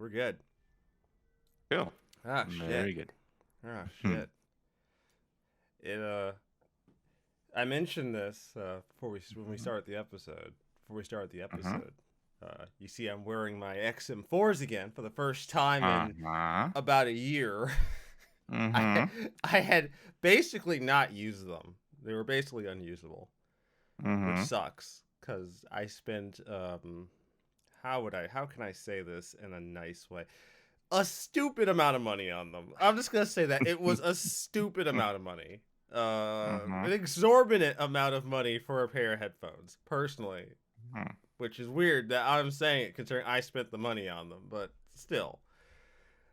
We're good. Cool. Ah, Very shit. good. Ah, Hmm. shit. It I mentioned this before when we start the episode. Before we start the Uh-huh. episode, you see, I'm wearing my XM4s again for the first time in Uh-huh. about a year. I Mm-hmm. I had basically not used them. They were basically unusable, which Mm-hmm. sucks because I spent how can I say this in a nice way? A stupid amount of money on them. I'm just gonna say that it was a stupid amount of money. Mm-hmm. An exorbitant amount of money for a pair of headphones, personally, which is weird that I'm saying it considering I spent the money on them, but still.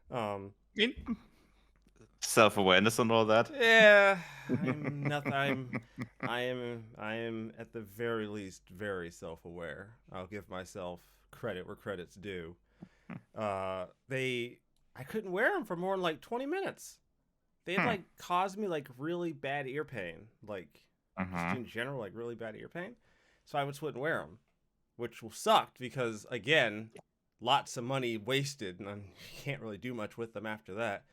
Um, Self-awareness and all that. yeah, I'm nothing. I am at the very least very self-aware. I'll give myself credit where credit's due. I couldn't wear them for more than like 20 minutes. They'd Hmm. like cause me like really bad ear pain, like just Mm-hmm. in general, like really bad ear pain. So I just wouldn't wear them, which sucked because again, lots of money wasted, and you can't really do much with them after that.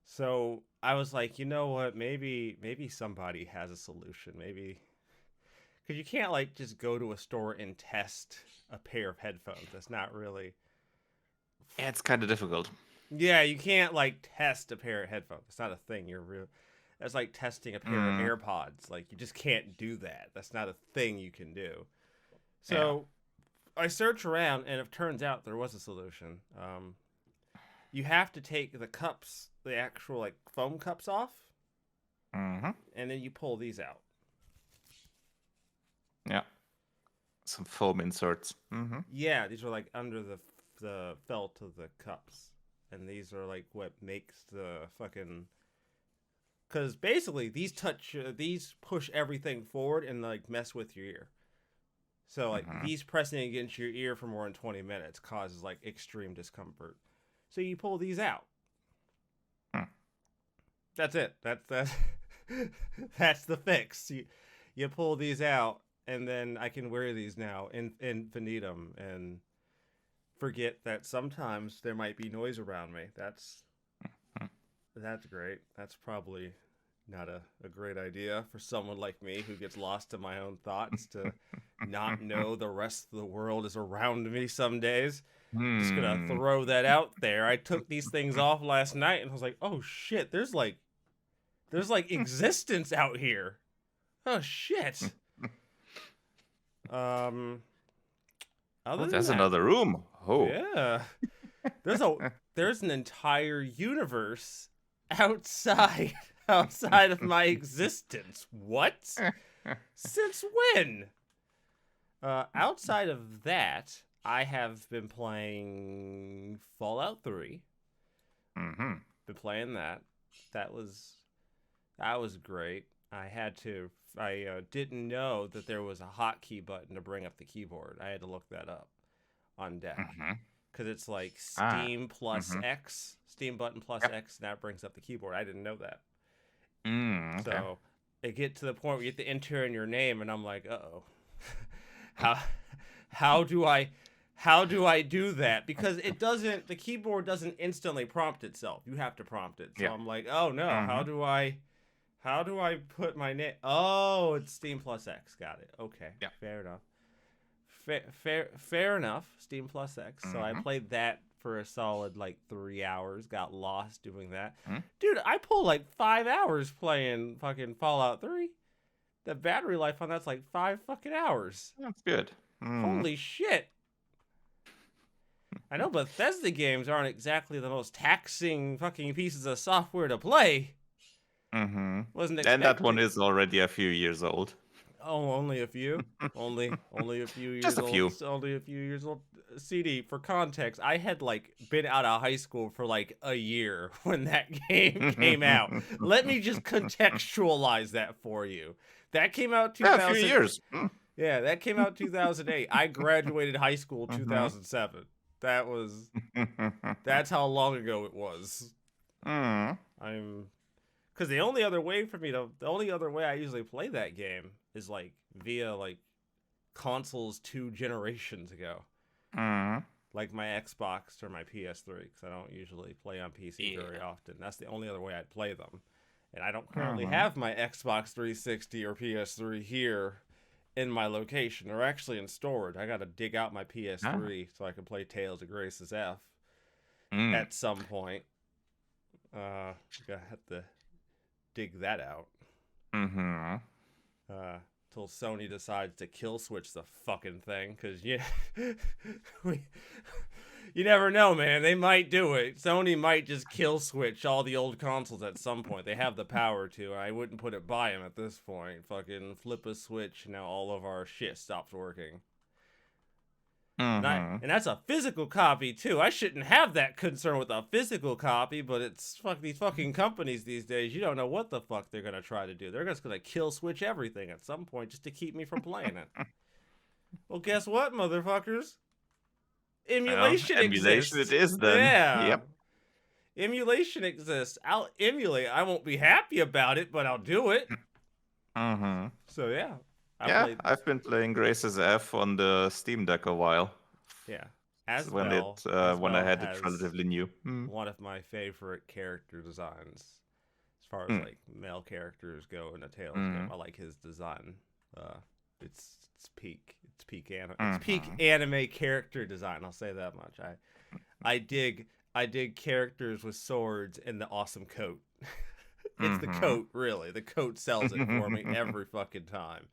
So I was like, you know what? Maybe somebody has a solution. Maybe because you can't like just go to a store and test a pair of headphones. That's not really. Yeah, it's kind of difficult. Yeah, you can't like test a pair of headphones. It's not a thing. You're real. That's like testing a pair of Mm. AirPods. Like you just can't do that. That's not a thing you can do. Yeah. So I search around, and it turns out there was a solution. You have to take the cups, the actual like foam cups off, Mm-hmm. and then you pull these out. Yeah. Some foam inserts. Mm-hmm. Yeah, these are like under the felt of the cups, and these are like what makes the fucking because basically these push everything forward and like mess with your ear. So like Mm-hmm. these pressing against your ear for more than 20 minutes causes like extreme discomfort. So you pull these out. Hmm. That's it. That's that's the fix. You pull these out, and then I can wear these now in infinitum and forget that sometimes there might be noise around me. That's great. That's probably not a great idea for someone like me who gets lost in my own thoughts to not know the rest of the world is around me some days. Just gonna Hmm. throw that out there. I took these things off last night and I was like, oh shit, there's like existence out here. Oh shit. Um Oh, other than there's that, another room. Oh. yeah. There's a there's an entire universe outside outside of my existence. What? Since when? Outside of that, I have been playing Fallout 3. Mm-hmm. Been playing that. That was great. I didn't know that there was a hotkey button to bring up the keyboard. I had to look that up on deck Mm-hmm. because it's like Ah. Steam plus Mm-hmm. X, Steam button plus Yep. X, and that brings up the keyboard. I didn't know that. Okay. So it get to the point where you have to enter in your name, and I'm like, oh, how how do I do that? Because the keyboard doesn't instantly prompt itself. You have to prompt it. So Yeah. I'm like, oh no, Mm-hmm. how do I put my name? Oh, it's Steam plus X. Got it. Okay, Yeah. fair enough. Fair enough. Steam plus X. So I Mm-hmm. played that for a solid like 3 hours. Got lost doing that. Mm-hmm. Dude, I pulled like 5 hours playing fucking Fallout 3. The battery life on that's like 5 fucking hours. That's good. Mm-hmm. Holy shit. I know Bethesda games aren't exactly the most taxing fucking pieces of software to play. Mm-hmm. Wasn't And that one expecting. is already a few years old. Oh, only a few. Only a few Just years a old. few. Only a few years old. CD for context, I had like been out of high school for like a year when that game came out. Let me just contextualize that for you. That came out Yeah, a few 2000. years. Yeah, that came out 2008. I graduated high school Mm-hmm. 2007. That's how long ago it was. Mm-hmm. I'm because the only other way I usually play that game is like via like consoles 2 generations ago. like my Xbox or my PS3, because I don't usually play on PC very often. That's the only other way I'd play them. And I don't currently have my Xbox 360 or PS3 here in my location. They're actually in storage. I got to dig out my PS3 so I can play Tales of Grace's F at some point. Gonna have to dig that out. Till Sony decides to kill switch the fucking thing, because you never know, man. They might do it. Sony might just kill switch all the old consoles at some point. They have the power to. I wouldn't put it by them at this point. Fucking flip a switch, now all of our shit stops working. And that's a physical copy too. I shouldn't have that concern with a physical copy, but it's these fucking companies these days. You don't know what the fuck they're gonna try to do. They're just gonna kill switch everything at some point just to keep me from playing it. Well, guess what, motherfuckers? Emulation exists. Emulation it is then. Yeah. Yep. Emulation exists. I'll emulate. I won't be happy about it, but I'll do it. So yeah. I've been playing Grace's F on the Steam Deck a while. Yeah. When I had it relatively new. One of my favorite character designs, as far as like male characters go in a Tales game. I like his design. It's peak anime character design. I'll say that much. I dig characters with swords and the awesome coat. It's the coat, really. The coat sells it for me every fucking time.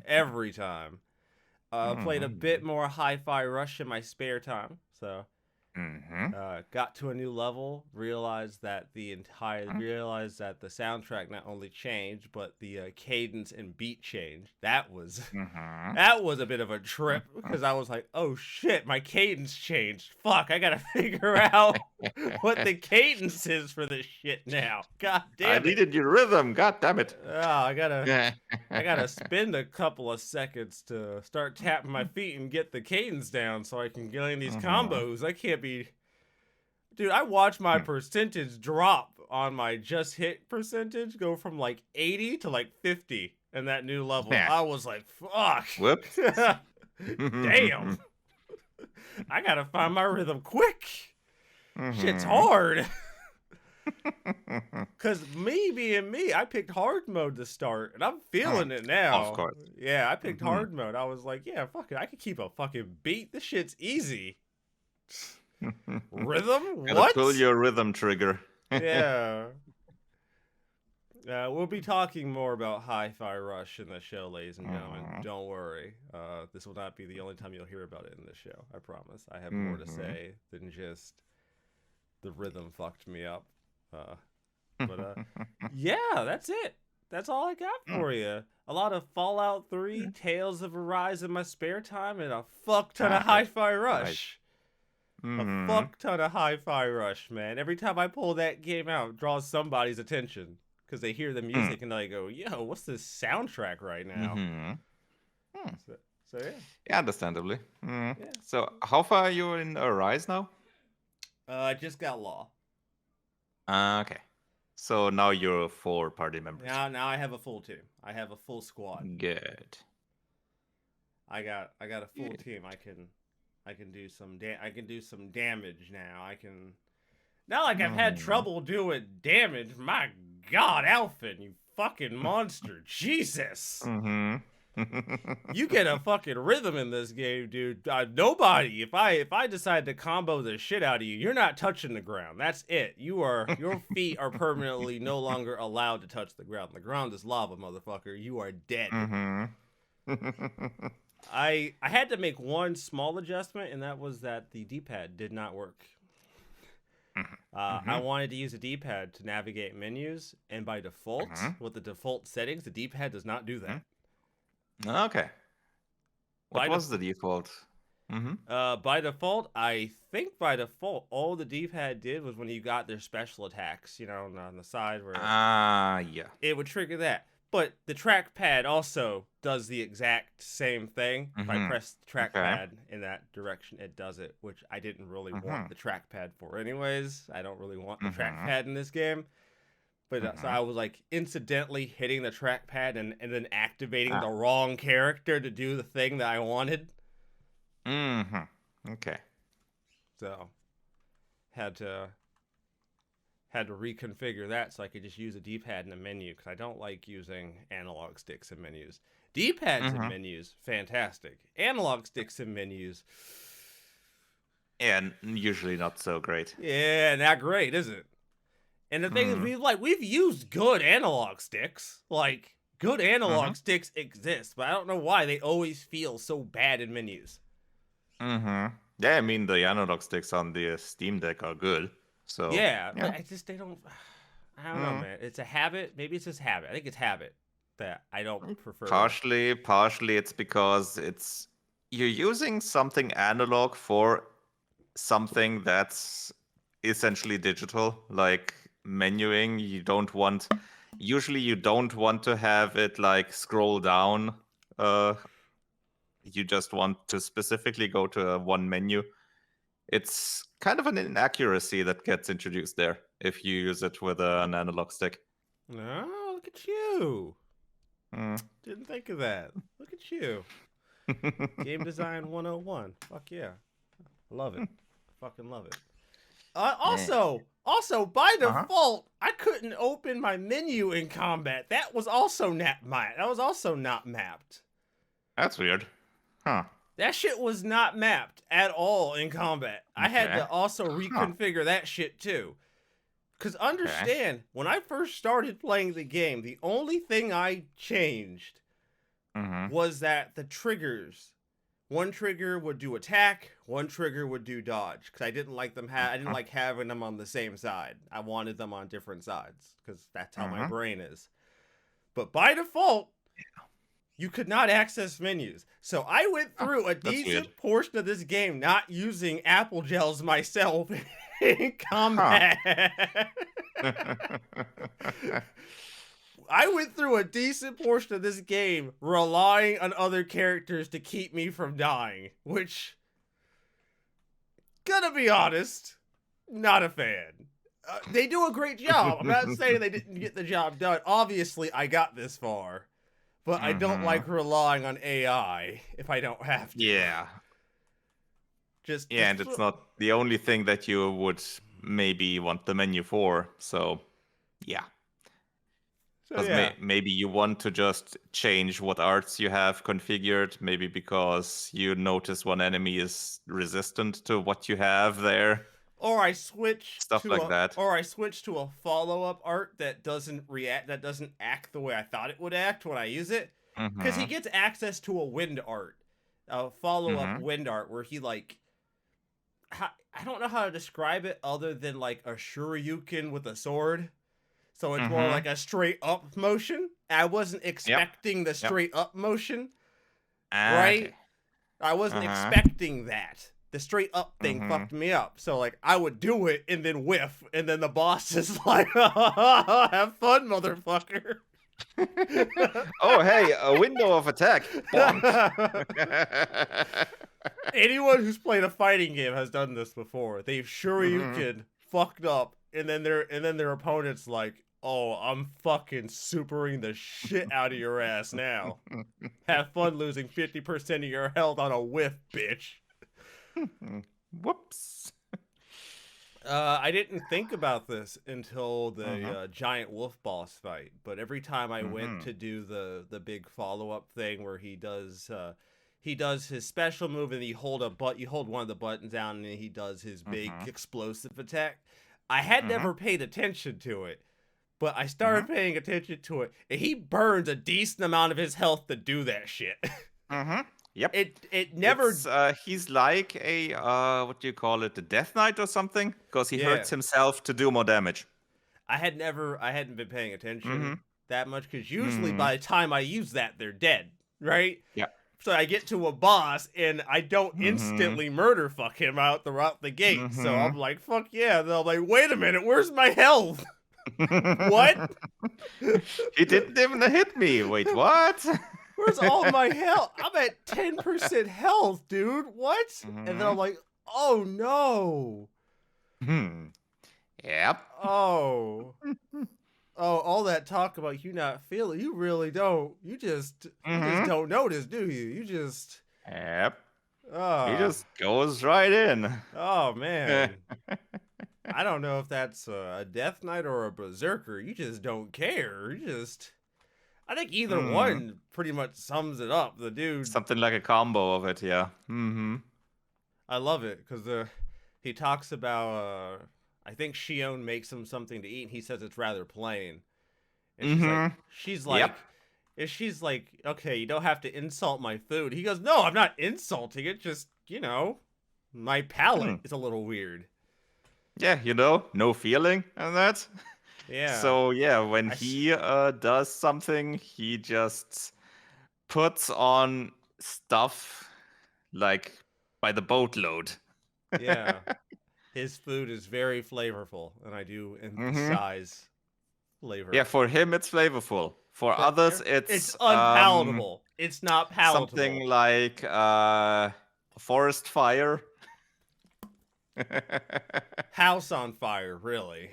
Every time. Played a bit more Hi-Fi Rush in my spare time, so got to a new level. Realized that the soundtrack not only changed, but the cadence and beat changed. That was a bit of a trip, because I was like, oh shit, my cadence changed. Fuck, I gotta figure out what the cadence is for this shit now. God damn it. I needed your rhythm. God damn it. Oh, I gotta spend a couple of seconds to start tapping my feet and get the cadence down so I can get in these combos. I can't be... Dude, I watched my percentage drop on my just hit percentage go from like 80 to like 50 in that new level. I was like, fuck. Whoops. Damn. I gotta find my rhythm quick. Shit's hard. Because me being me, I picked hard mode to start, and I'm feeling it now. Of course. Yeah, I picked hard mode. I was like, yeah, fuck it. I can keep a fucking beat. This shit's easy. Rhythm? What? Pull your rhythm trigger. Yeah. We'll be talking more about Hi-Fi Rush in the show, ladies and gentlemen. Don't worry. This will not be the only time you'll hear about it in this show. I promise. I have more to say than just the rhythm fucked me up. Yeah, that's it. That's all I got for you. A lot of Fallout 3, Tales of Arise in my spare time, and a fuck ton of Hi-Fi Rush. A fuck ton of Hi-Fi Rush, man. Every time I pull that game out, it draws somebody's attention, because they hear the music and they go, yo, what's this soundtrack right now? So yeah. Yeah, understandably. Yeah. So how far are you in Arise now? I just got Law. Okay. So now you're 4 party members. Now I have a full team. I have a full squad. Good. I got a full team. I can do some damage now. I've had trouble doing damage. My God, Alphen, you fucking monster. Jesus. You get a fucking rhythm in this game, dude. Nobody. If I decide to combo the shit out of you, you're not touching the ground. That's it. Your feet are permanently no longer allowed to touch the ground. The ground is lava, motherfucker. You are dead. I had to make one small adjustment, and that was that the D-pad did not work. I wanted to use a D-pad to navigate menus, and by default, with the default settings, the D-pad does not do that. Okay. What was the default? By default, I think by default, all the D-pad did was when you got their special attacks, on the side where yeah, it would trigger that. But the trackpad also does the exact same thing. If I press the trackpad in that direction, it does it, which I didn't really want the trackpad for anyways. I don't really want the trackpad in this game. But so I was like incidentally hitting the trackpad and then activating the wrong character to do the thing that I wanted. Okay. So had to reconfigure that so I could just use a D-pad in a menu because I don't like using analog sticks in menus. D-pads in Mm-hmm. menus, fantastic. Analog sticks in menus, And usually not so great. yeah, not great, is it? And the thing is, Mm. we've used good analog sticks. Like good Mm-hmm. analog sticks exist, but I don't know why they always feel so bad in menus. Mm-hmm. Yeah, I mean the analog sticks on the Steam Deck are good. So Yeah, yeah. but they don't. I don't know, Mm. man. It's a habit. Maybe it's just habit. I think it's habit that I don't prefer. Partially it's because you're using something analog for something that's essentially digital, like menuing. Usually you don't want to have it like scroll down. Uh, you just want to specifically go to one menu. It's kind of an inaccuracy that gets introduced there if you use it with an analog stick. Oh, look at you! Mm. Didn't think of that. Look at you. Game design 101. Fuck yeah. Love it. Fucking love it. Eh. Also, by Uh-huh. default, I couldn't open my menu in combat. That was also not mapped. That's weird. Huh. That shit was not mapped at all in combat. I had Okay. to also Huh. reconfigure that shit too. Cause Okay. understand, when I first started playing the game, the only thing I changed Mm-hmm. was that the triggers, one trigger would do attack, one trigger would do dodge. Cause I didn't like them. I didn't Uh-huh. like having them on the same side. I wanted them on different sides. Cause that's how my Mm-hmm. brain is. But by default, you could not access menus. So I went Huh. through a That's weird. decent portion of this game not using apple gels myself in Huh. combat. I went through a decent portion of this game relying on other characters to keep me from dying, which, gonna be honest, not a fan. They do a great job. I'm not saying they didn't get the job done. Obviously, I got this far, but I don't Mm-hmm. like relying on AI if I don't have to. Yeah. Yeah, Just and it's not the only thing that you would maybe want the menu for. So, yeah. so Because yeah. maybe you want to just change what arts you have configured, maybe because you notice one enemy is resistant to what you have there, stuff like that. Or I switch to a follow-up art that doesn't act the way I thought it would act when I use it. Cuz he Mm-hmm. gets access to a wind art. A follow-up Mm-hmm. wind art where he like I don't know how to describe it other than like a shuriken with a sword. So it's more Mm-hmm. like a straight up motion. I wasn't Yep. expecting the Yep. straight up motion, Okay. right? I wasn't Uh-huh. expecting that. The straight up thing Mm-hmm. fucked me up. So like I would do it and then whiff, and then the boss is like, "Have fun, motherfucker." Oh, hey, a window of attack. Bonk. Anyone who's played a fighting game has done this before. They've Mm-hmm. Shoryuken fucked up, and then their opponent's like, "Oh, I'm fucking supering the shit out of your ass now. Have fun losing 50% of your health on a whiff, bitch." Whoops. I didn't think about this until Mm-hmm. the giant wolf boss fight, but every time I went Mm-hmm. to do the big follow up thing where he does his special move and you hold one of the buttons down and he does his big Mm-hmm. explosive attack. I had Mm-hmm. never paid attention to it, but I Mm-hmm. started paying attention to it, and he burns a decent amount of his health to do that shit. Mm-hmm. Yep. It never. He's like a what do you call it, the Death Knight or something? Because he Yeah, hurts himself to do more damage. I hadn't been paying attention Mm-hmm. that much because usually Mm-hmm. by the time I use that, they're dead, right? Yeah. So I get to a boss and I don't Mm-hmm. instantly murder fuck him out throughout the gate. So Mm-hmm. I'm like, fuck yeah. And I'm like, wait a minute, where's my health? What? He didn't even hit me. Wait, what? Where's all my health? I'm at 10% health, dude. What? And then Mm-hmm. I'm like, oh no. Hmm. Yep. Oh. Oh, all that talk about you not feeling, you really don't. You just Mm-hmm. don't notice, do you? You just Yep. He Oh, just goes right in. oh man. I don't know if that's a Death Knight or a Berserker. You just don't care. You just. I think either Mm. one pretty much sums it up. The dude. Something like a combo of it, yeah. I love it because he talks about. I think Shion makes him something to eat, and he says it's rather plain. And she's like, Mm-hmm. she's Yep. like, if she's like, okay, you don't have to insult my food. He goes, no, I'm not insulting it. Just my palate Hmm. is a little weird. Yeah, no feeling and that. Yeah, So yeah, when I. he does something, he just puts on stuff like by the boatload. Yeah, his food is very flavorful, and I do Mm-hmm. emphasize Yeah, flavor. for him it's flavorful. For others It's it's unpalatable. It's not something palatable. like forest fire. House on fire, really.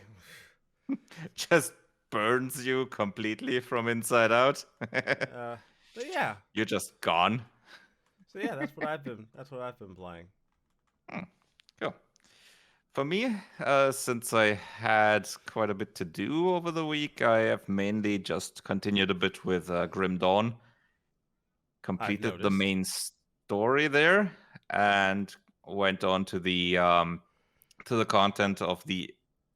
Just burns you completely from inside out. Uh, but yeah. You're just gone. So yeah, that's what I've been. That's what I've been playing. Hmm, cool. For me, since I had quite a bit to do over the week, I have mainly just continued a bit with Grim Dawn, I've completed the noticed. main story there, and went on to the content of the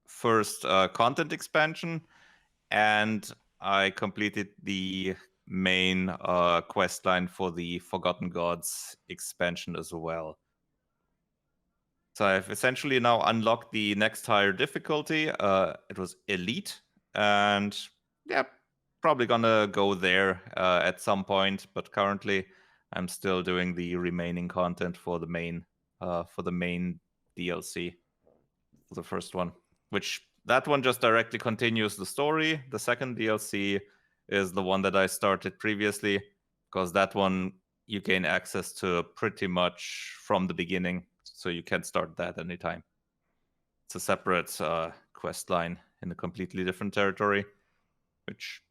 first content expansion, and I completed the main quest line for the Forgotten Gods expansion as well. So I've essentially now unlocked the next higher difficulty. It was Elite, and yeah, probably gonna go there at some point. But currently, I'm still doing the remaining content for the main DLC, for the first one. Which that one just directly continues the story. The second DLC is the one that I started previously, because that one you gain access to pretty much from the beginning, so you can start that anytime. It's a separate quest line in a completely different territory, which,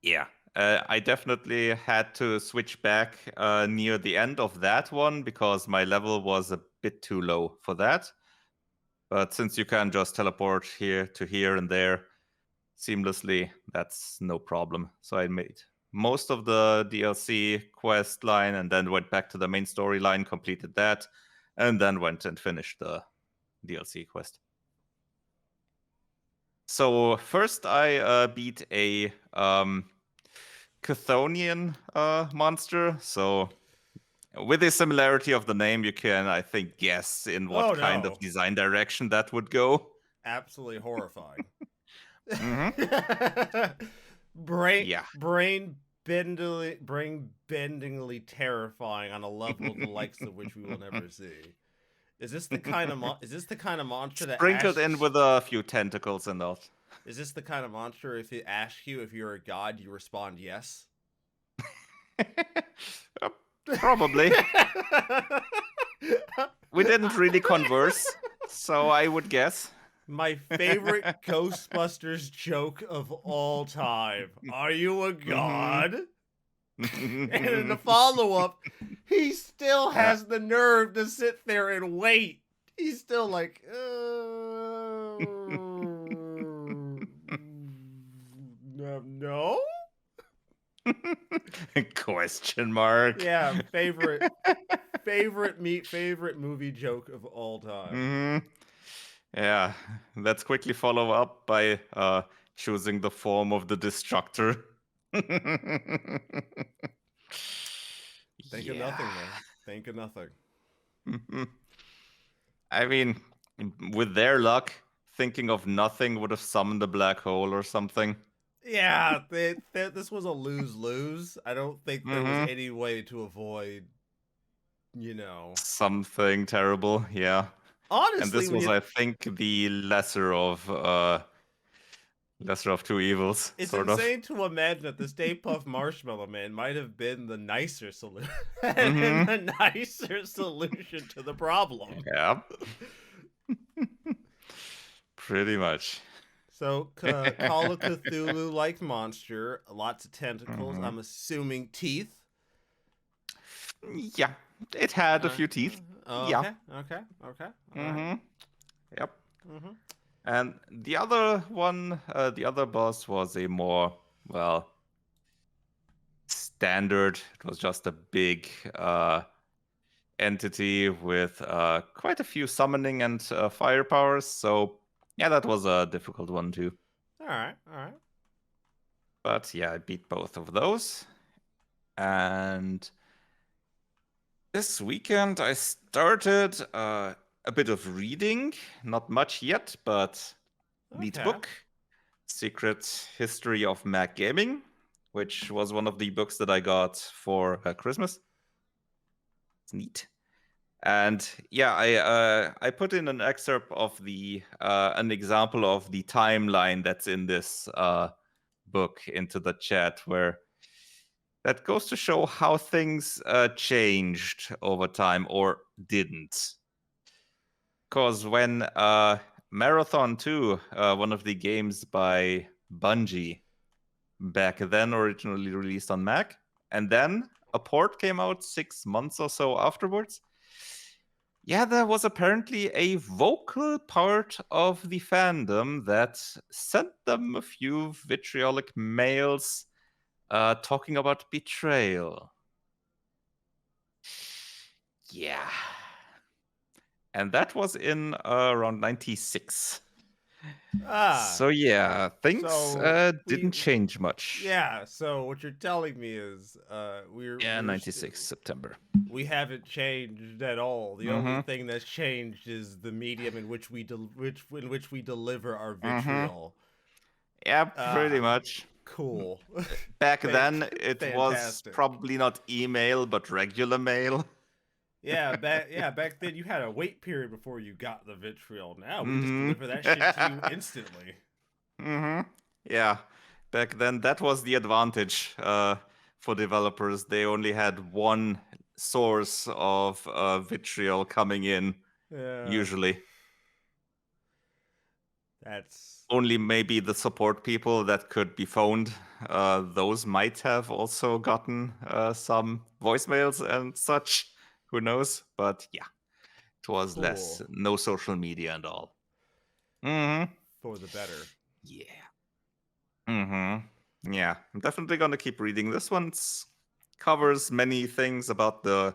yeah, I definitely had to switch back near the end of that one because my level was a bit too low for that. But since you can just teleport here to here and there seamlessly, that's no problem. So I made most of the DLC quest line and then went back to the main storyline, completed that, and then went and finished the DLC quest. So first I beat a Chthonian monster. So with the similarity of the name, you can, I think, guess in Oh what kind of no, design direction that would go. absolutely horrifying. Mm-hmm. brain Yeah. brain bendingly terrifying on a level the likes of which we will never see. Is this the kind of monster that Sprinkled in asks? with a few tentacles and all. Is this the kind of monster if it asks you if you're a god, you respond yes? Uh, Probably. We didn't really converse, so I would guess. My favorite Ghostbusters joke of all time. Are you a Mm-hmm. god? And in the follow up, he still Yeah. has the nerve to sit there and wait. He's still like, no? Question mark. Yeah, favorite movie joke of all time. Hmm. Yeah, let's quickly follow up by choosing the form of the destructor. Think of Yeah. nothing, man. Think of nothing. I mean, with their luck, thinking of nothing would have summoned a black hole or something. Yeah, this was a lose-lose. I don't think there was Hmm. any way to avoid, you know. Something terrible, yeah. And Honestly, this when was, you I think, the lesser of two evils, it's sort of. insane to imagine that the Stay Puft Marshmallow Man might have been the nicer solution, Hmm. the nicer solution to the problem. Yeah. Pretty much. So, Call of Cthulhu like monster, lots of tentacles. Hmm. I'm assuming teeth. Yeah. It had a few teeth. Oh, Yeah. okay. Okay. Okay. All right. Mm-hmm. Yep. Mm-hmm. And the other one, the other boss was a more, well, standard. It was just a big entity with quite a few summoning and fire powers. So, yeah, that was a difficult one too. All right. All right. But yeah, I beat both of those. And this weekend I started a bit of reading. Not much yet, but neat Okay. book. Secret History of Mac Gaming, which was one of the books that I got for Christmas. It's neat. And yeah, I put in an excerpt of the an example of the timeline that's in this book into the chat, where that goes to show how things changed over time or didn't. Because when Marathon 2, one of the games by Bungie, back then originally released on Mac, and then a port came out 6 months or so afterwards. Yeah, there was apparently a vocal part of the fandom that sent them a few vitriolic mails talking about betrayal. Yeah. And that was in around 96. Ah. So yeah, things So didn't change much. yeah. So what you're telling me is, Yeah, 96 September. we haven't changed at all. The only thing that's changed is the medium in which we deliver our vitriol. Yeah, pretty Ah, much. cool. Back then, it was Fantastic. probably not email, but regular mail. Back then you had a wait period before you got the vitriol. Now we just deliver that shit to you instantly. Yeah, back then that was the advantage for developers. They only had one source of vitriol coming in, Yeah, usually. that's Only maybe the support people that could be phoned. Those might have also gotten some voicemails and such. Who knows? But yeah, it was less. cool No social media and all. Mm-hmm. for the better. Yeah. Yeah, I'm definitely gonna keep reading. This one covers many things about the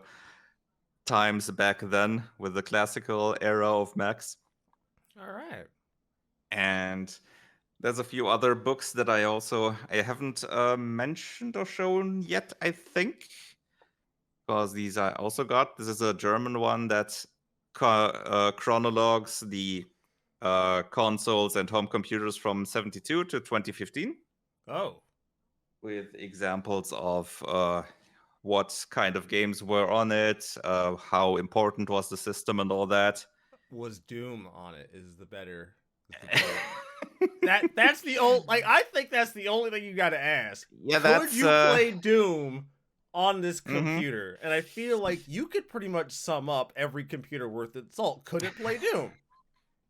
times back then with the classical era of Macs. All right. And there's a few other books that I haven't mentioned or shown yet, I think. Because these I also got. This is a German one that chronologues the consoles and home computers from 72 to 2015. Oh, With examples of what kind of games were on it, how important was the system, and all that. was Doom on it? Is the better? That's the old. Like, I think that's the only thing you got to ask. Yeah, Could that's you play Doom on this mhm. computer? And I feel like you could pretty much sum up every computer worth its salt. Could it play Doom?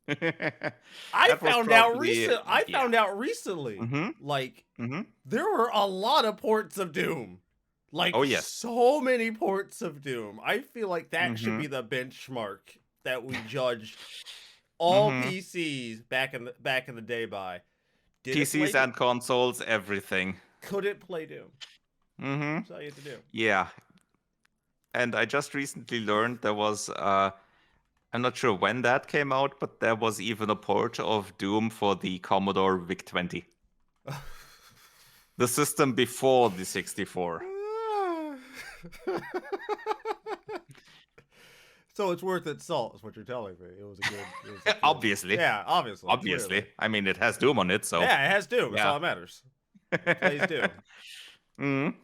I That was found out probably recently, Mm-hmm. like, Mm-hmm. there were a lot of ports of Doom. Like, Oh yes. so many ports of Doom. I feel like that should Mm-hmm. be the benchmark that we judge all Mm-hmm. PCs back in the day by. Did it PCs play and consoles, everything. Could it play Doom? Mm-hmm. That's all you had to do. Yeah. And I just recently learned there was I'm not sure when that came out, but there was even a port of Doom for the Commodore VIC-20. The system before the 64. So it's worth its salt, is what you're telling me. It was a good. Obviously. Yeah, obviously. Obviously. Clearly. I mean, it has Doom on it, so. Yeah, it has Doom. That's Yeah. all that matters. It plays Doom.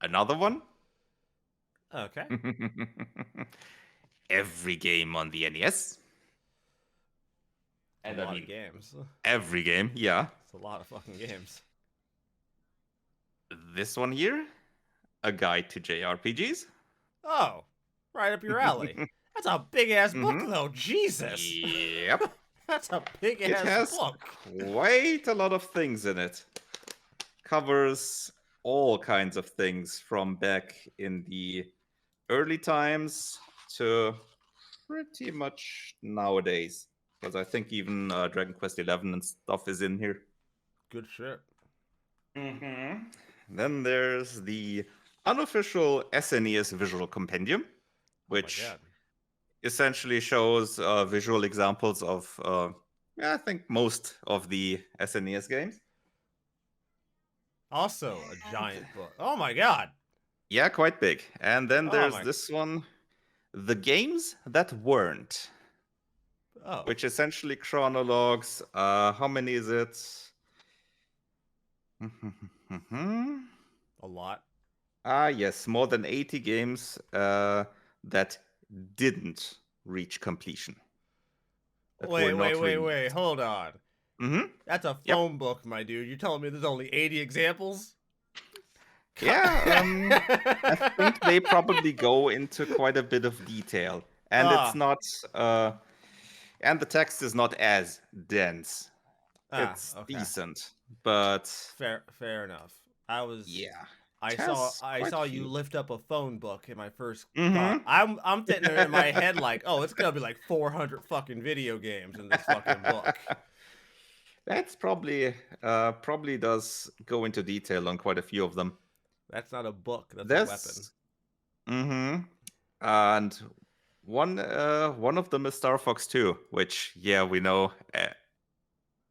Another one? Okay. Every game on the NES. And a lot of games. Every game, yeah. It's a lot of fucking games. This one here, a guide to JRPGs. Oh, right up your alley. That's a big ass book, though. Jesus. Yep. That's a big It ass has book. quite a lot of things in it. Covers all kinds of things from back in the early times to pretty much nowadays. Because I think even Dragon Quest XI and stuff is in here. Good shit. Mm-hmm. Then there's the unofficial SNES Visual Compendium, Oh my which god. essentially shows visual examples of, I think, most of the SNES games. Also a And giant book. Oh my god. yeah, quite big. And then Oh there's my. this one, The Games That Weren't, Oh. which essentially chronologues. How many is it? A lot. Yes, more than 80 games that didn't reach completion, that were not Wait. released. Hold on. Mm-hmm. That's a Yep. phone book, my dude. You're telling me there's only 80 examples? Yeah, I think they probably go into quite a bit of detail, and it's not, and the text is not as dense. It's Okay. decent, but Fair enough. yeah, I it saw has I quite a saw you few. lift up a phone book in my first thought. Mm-hmm. I'm sitting there in my head like, oh, it's gonna be like 400 fucking video games in this fucking book. That's probably does go into detail on quite a few of them. That's not a book. That's a weapon. There's mm-hmm. And one of them is Star Fox 2, which we know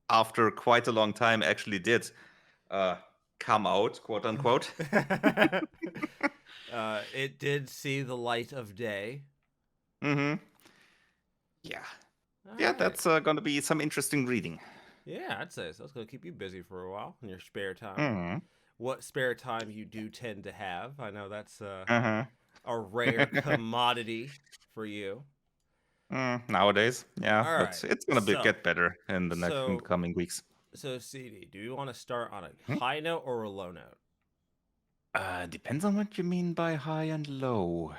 after quite a long time actually did come out, quote unquote. It did see the light of day. Mm-hmm. Yeah. All Yeah, right. that's going to be some interesting reading. Yeah, I'd say so. It's gonna keep you busy for a while in your spare time. Mm-hmm. What spare time you do tend to have? I know that's Uh-huh. a rare commodity for you. Nowadays, yeah, All but right. it's going to So, get better in the next so, coming weeks. so, CD, do you want to start on a Hmm? high note or a low note? Depends on what you mean by high and low.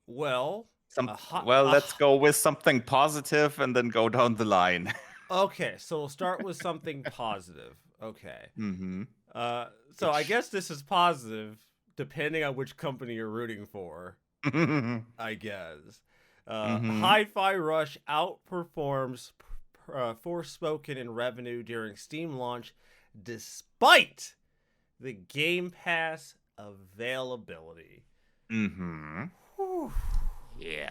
Well, Some a hot. let's go with something positive and then go down the line. Okay, so we'll start with something positive. Okay. Mm-hmm. Uh, so I Which guess this is positive depending on which company you're rooting for. mm-hmm. I guess. Hi-Fi Rush outperforms Forspoken in revenue during Steam launch, despite the Game Pass availability. Mm-hmm. Whew. Yeah.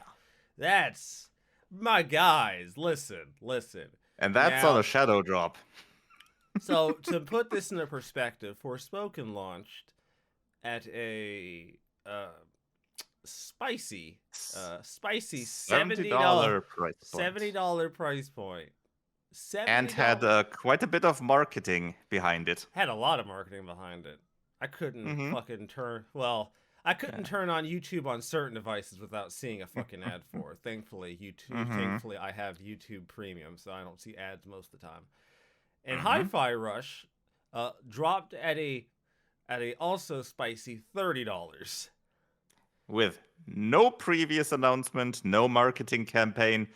That's my guys. Listen. And that's on Now, a shadow drop. so to put this into perspective, Forspoken launched at a spicy $70 price point. $70 price point. And had quite a bit of marketing behind it. Had a lot of marketing behind it. I couldn't fucking turn. Well, I couldn't turn on YouTube on certain devices without seeing a fucking ad for it. Thankfully, Thankfully, I have YouTube Premium, so I don't see ads most of the time. And Hi-Fi Rush dropped at a also spicy $30. With no previous announcement, no marketing campaign.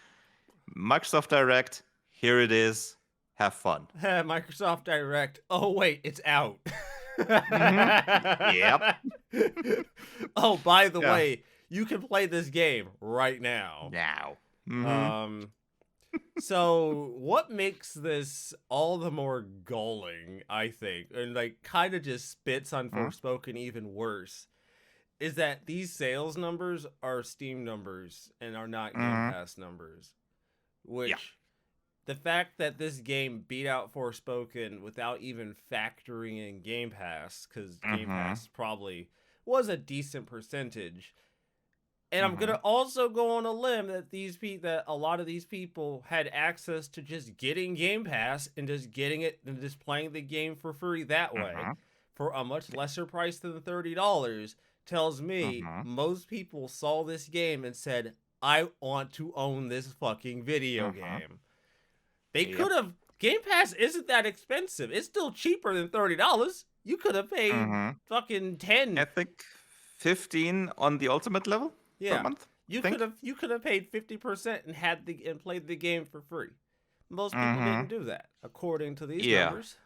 Microsoft Direct, here it is. Have fun. Microsoft Direct. Oh wait, it's out. Yep. Oh, by the way, you can play this game right now. So what makes this all the more galling, I think, and like kind of just spits on Forspoken even worse, is that these sales numbers are Steam numbers and are not Game Pass numbers. Which the fact that this game beat out Forspoken without even factoring in Game Pass, because Game Pass probably was a decent percentage. And I'm gonna also go on a limb that that a lot of these people had access to just getting Game Pass and just getting it and just playing the game for free that way for a much lesser price than $30 tells me most people saw this game and said, I want to own this fucking video game. They could have. Game Pass isn't that expensive. It's still cheaper than $30. You could have paid fucking 10. I think 15 on the ultimate level per month. You could have paid 50% and played the game for free. Most people didn't do that, according to these numbers.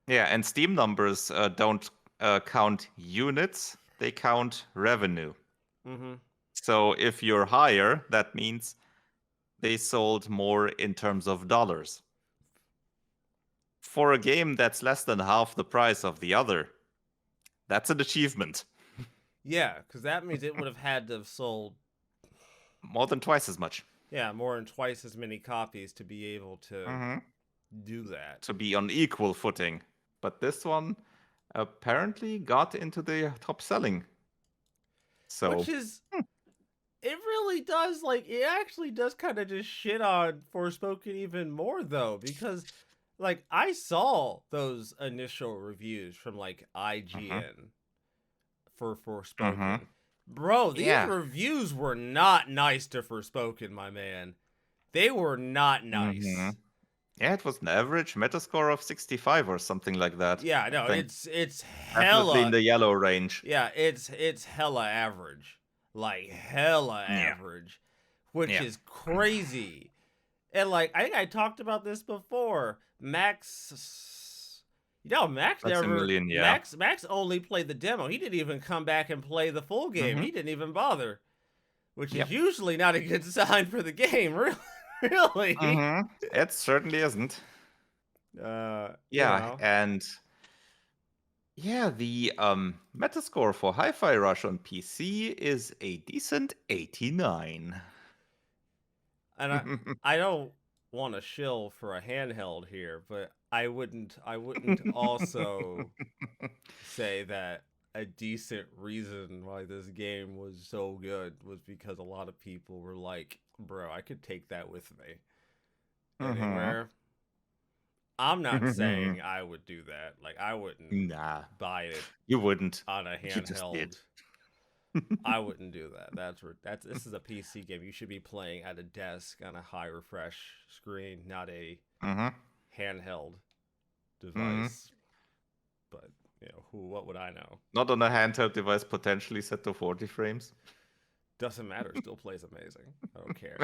Yeah, and Steam numbers don't count units; they count revenue. Mm-hmm. So if you're higher, that means they sold more in terms of dollars. For a game that's less than half the price of the other, that's an achievement. Yeah, because that means it would have had to have sold, More than twice as much. yeah, more than twice as many copies to be able to do that. To be on equal footing. But this one apparently got into the top selling. So, Which is, it really does, like, it actually does kind of just shit on Forspoken even more, though, because, like, I saw those initial reviews from, like, IGN for Forspoken. Bro, these yeah. reviews were not nice to Forspoken, my man. They were not nice. Yeah, it was an average Metascore of 65 or something like that. Yeah, I no, think it's definitely in hella, the yellow range. yeah, it's hella average. Like hella Yeah. average, which Yeah. is crazy. And like I think I talked about this before. Max, Max never Maximilian, yeah. Max only played the demo. He didn't even come back and play the full game. He didn't even bother, which is usually not a good sign for the game. Really. It certainly isn't. Yeah, and yeah, the Metascore for Hi-Fi Rush on PC is a decent 89. and I don't want to shill for a handheld here, but I wouldn't also say that a decent reason why this game was so good was because a lot of people were like, "Bro, I could take that with me anywhere." I'm not saying I would do that. Like I wouldn't Nah, buy it you wouldn't. on a You just did. handheld. I wouldn't do that. This is a PC game. You should be playing at a desk on a high refresh screen, not a handheld device. But what would I know? Not on a handheld device potentially set to 40 frames. Doesn't matter. Still plays amazing. I don't care.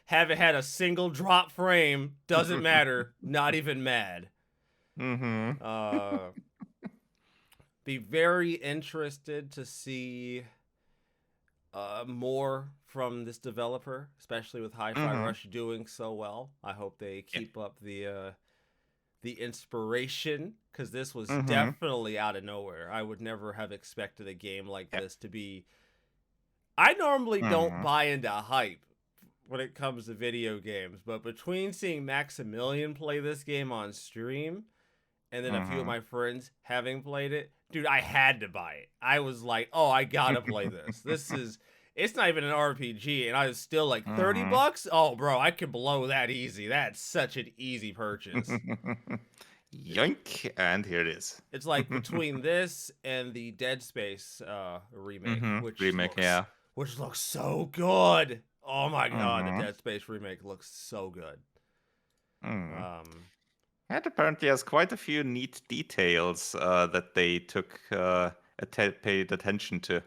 Haven't had a single drop frame. Doesn't matter. Not even mad. Be very interested to see more from this developer, especially with Hi-Fi Rush doing so well. I hope they keep up the inspiration, because this was definitely out of nowhere. I would never have expected a game like this to be. I normally don't buy into hype when it comes to video games, but between seeing Maximilian play this game on stream and then a few of my friends having played it, dude, I had to buy it. I was like, oh, I gotta play this. It's not even an RPG, and I was still like, $30? Oh, bro, I could blow that easy. That's such an easy purchase. Yoink, and here it is. It's like between this and the Dead Space remake, which looks so good. Oh my god, the Dead Space remake looks so good. It apparently has quite a few neat details that they paid attention to.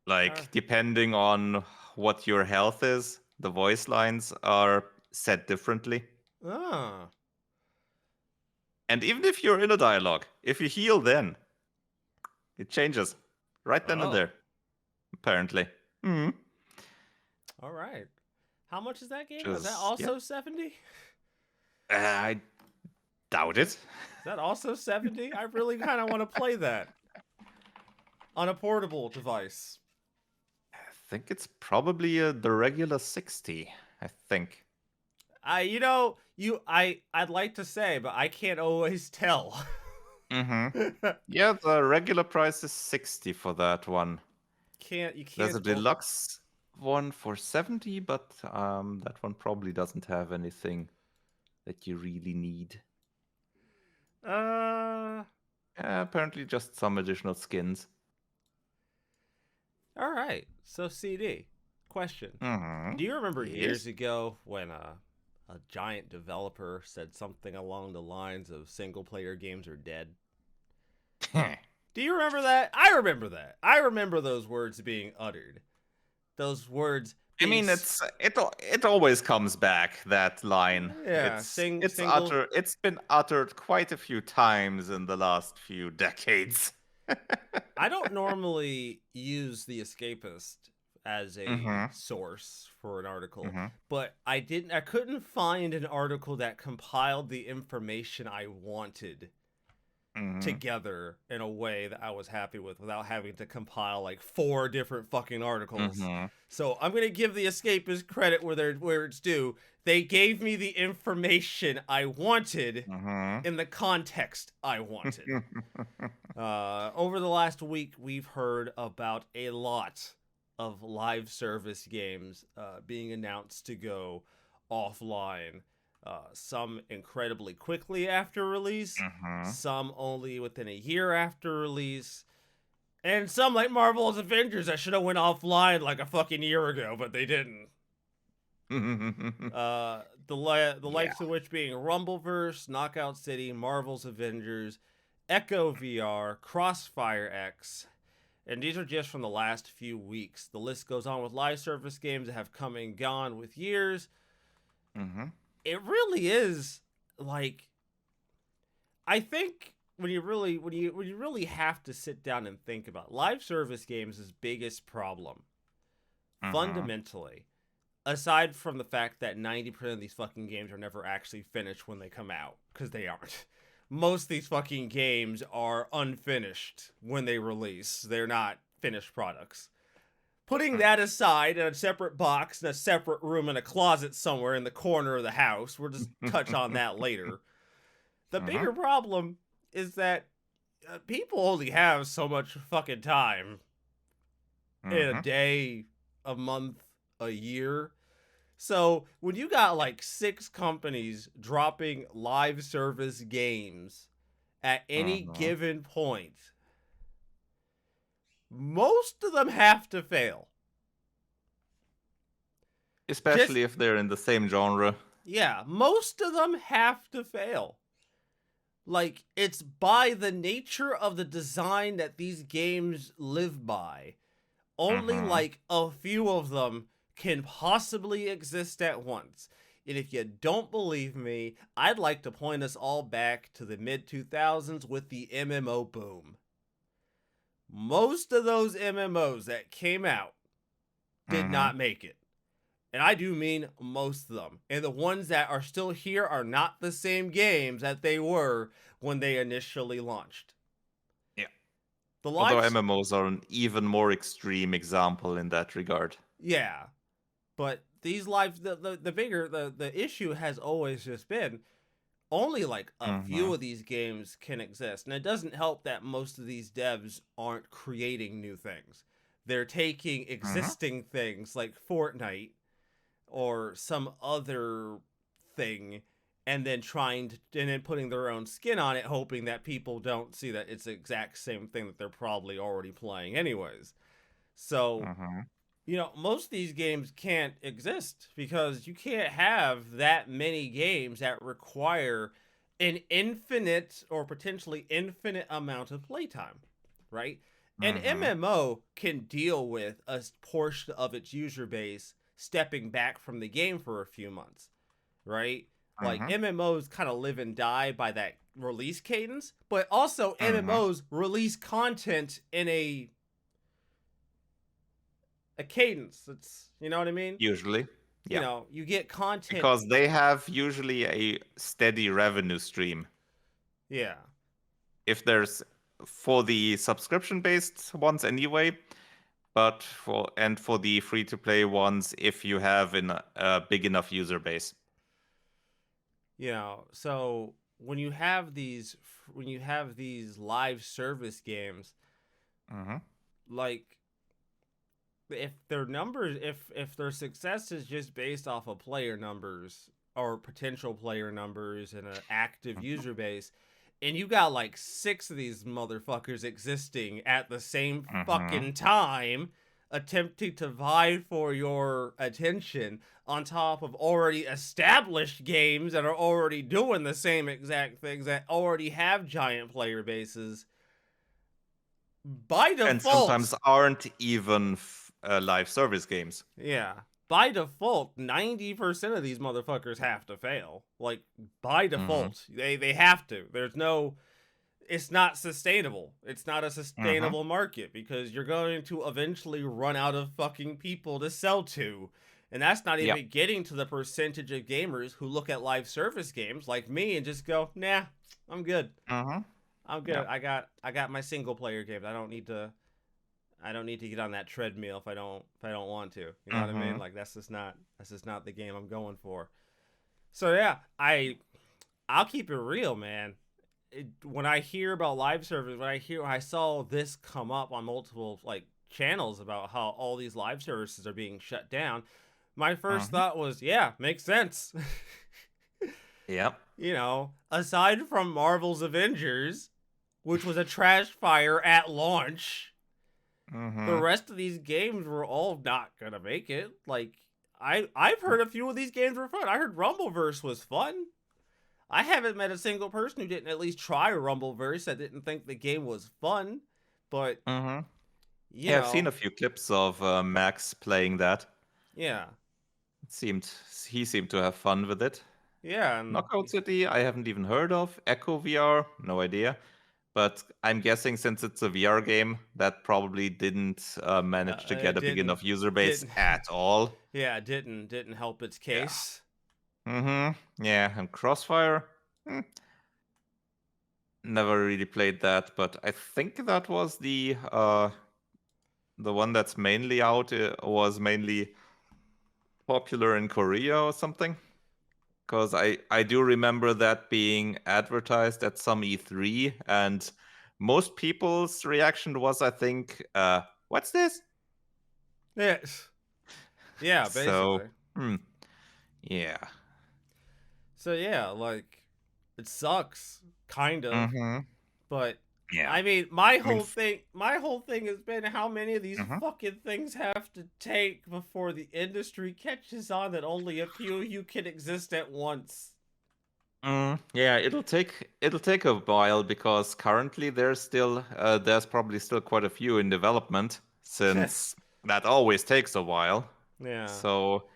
Like, depending on what your health is, the voice lines are set differently. And even if you're in a dialogue, if you heal then, it changes. Right then and there. Apparently. All right. How much is that game? Is that also 70? I doubt it. Is that also 70? I really kind of want to play that on a portable device. I think it's probably the regular 60, I think. I'd like to say, but I can't always tell. Yeah, the regular price is 60 for that one. You can't. There's a deluxe one for 70, but that one probably doesn't have anything that you really need. Apparently just some additional skins. All right. So CD, question. Do you remember years ago when a giant developer said something along the lines of single player games are dead? Do you remember that? I remember that. I remember those words being uttered. Those words. I mean, it always comes back, that line. Yeah, it's been uttered quite a few times in the last few decades. I don't normally use The Escapist as a Mm-hmm. source for an article, Mm-hmm. but I couldn't find an article that compiled the information I wanted Mm-hmm. together in a way that I was happy with without having to compile like 4 different fucking articles. Mm-hmm. So I'm gonna give the Escapist credit where it's due. They gave me the information I wanted Mm-hmm. in the context I wanted. Over the last week, we've heard about a lot of live service games being announced to go offline. Some incredibly quickly after release, some only within a year after release, and some like Marvel's Avengers that should have went offline like a fucking year ago, but they didn't. Mm-hmm. The Yeah. likes of which being Rumbleverse, Knockout City, Marvel's Avengers, Echo VR, Crossfire X, and these are just from the last few weeks. The list goes on with live service games that have come and gone with years. Mm-hmm. It really is like I think when you really have to sit down and think about it, live service games' biggest problem Mm-hmm. fundamentally, aside from the fact that 90% of these fucking games are never actually finished when they come out, because they aren't. Most of these fucking games are unfinished when they release. They're not finished products. Putting that aside in a separate box in a separate room in a closet somewhere in the corner of the house, we'll just touch on that later. The Mm-hmm. bigger problem is that people only have so much fucking time in a Mm-hmm. day, a month, a year. So when you got like 6 companies dropping live service games at any Mm-hmm. given point, most of them have to fail. Just, Especially if they're in the same genre. yeah, most of them have to fail. Like, it's by the nature of the design that these games live by. Only Mm-hmm. like a few of them can possibly exist at once. And if you don't believe me, I'd like to point us all back to the mid 2000s with the MMO boom. Most of those MMOs that came out did Mm-hmm. not make it. And I do mean most of them. And the ones that are still here are not the same games that they were when they initially launched. Yeah. The Although lives, MMOs are an even more extreme example in that regard. yeah, but these lives, the bigger the issue has always just been only like a Mm-hmm. few of these games can exist, and it doesn't help that most of these devs aren't creating new things. They're taking Mm-hmm. existing things like Fortnite or some other thing and then and then putting their own skin on it, hoping that people don't see that it's the exact same thing that they're probably already playing anyways. So Mm-hmm. most of these games can't exist because you can't have that many games that require an infinite or potentially infinite amount of playtime, right? An Mm-hmm. MMO can deal with a portion of its user base stepping back from the game for a few months, right? Like Mm-hmm. MMOs kind of live and die by that release cadence, but also Mm-hmm. MMOs release content in a cadence. It's you know what I mean? Usually. Yeah. You get content. Because they have usually a steady revenue stream. Yeah. If there's for the subscription based ones anyway, but for the free to play ones if you have a big enough user base. So when you have these live service games, Mm-hmm. like if if their success is just based off of player numbers or potential player numbers and an active user base, and you got like 6 of these motherfuckers existing at the same Mm-hmm. fucking time attempting to vie for your attention on top of already established games that are already doing the same exact things that already have giant player bases by And sometimes default. aren't even live service games. Yeah. By default, 90% of these motherfuckers have to fail. Like by Mm-hmm. default, they have to. There's no it's not sustainable. It's not a Mm-hmm. sustainable market because you're going to eventually run out of fucking people to sell to. And that's not Yep. even getting to the percentage of gamers who look at live service games like me and just go, "Nah, I'm good. Mm-hmm. I'm good. Yep. I got my single player games. I don't need to get on that treadmill if I don't want to. You know what I mean? Mm-hmm. Like that's just not the game I'm going for." So yeah, I'll keep it real, man. When I hear about live service, when I saw this come up on multiple like channels about how all these live services are being shut down, my first Mm-hmm. thought was, yeah, makes sense. Yep. Aside from Marvel's Avengers, which was a trash fire at launch, the Mm-hmm. rest of these games were all not gonna make it. Like I've heard a few of these games were fun. I heard Rumbleverse was fun. I haven't met a single person who didn't at least try Rumbleverse that didn't think the game was fun. But Mm-hmm. you Yeah, I've seen know, a few clips of Max playing that. yeah, It seemed he seemed to have fun with it. yeah, and Knockout City, I haven't even heard of. Echo VR, no idea. But I'm guessing since it's a VR game, that probably didn't manage to it get a big didn't enough user base didn't at all. yeah, it didn't help its Yeah. case. Yeah, and Crossfire, hmm, never really played that, but I think that was the one that's mainly out was mainly popular in Korea or something. Because I do remember that being advertised at some E3, and most people's reaction was, I think, what's this? Yes. Yeah, So, basically. hmm, yeah. So yeah, like it sucks, kind of. Mm-hmm. But Yeah. I mean, my I mean, whole thing, my whole thing has been how many of these mhm. fucking things have to take before the industry catches on that only a few of you can exist at once. Yeah, it'll take a while because currently there's probably still quite a few in development since that always takes a while. Yeah. So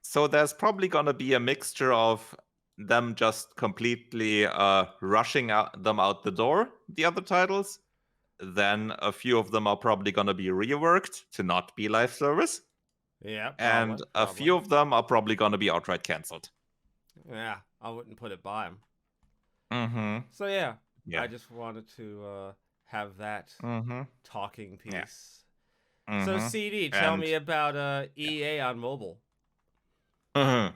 So there's probably gonna be a mixture of them just completely rushing them out the door, the other titles. Then a few of them are probably gonna be reworked to not be live service, Yeah, and probably, a probably. few of them are probably gonna be outright cancelled. Yeah, I wouldn't put it by him. Mm-hmm. So yeah, I Yeah. just wanted to have that Mm-hmm. talking Yeah. piece. So Mm-hmm. CD, tell And me about yeah. EA on mobile. Mhm.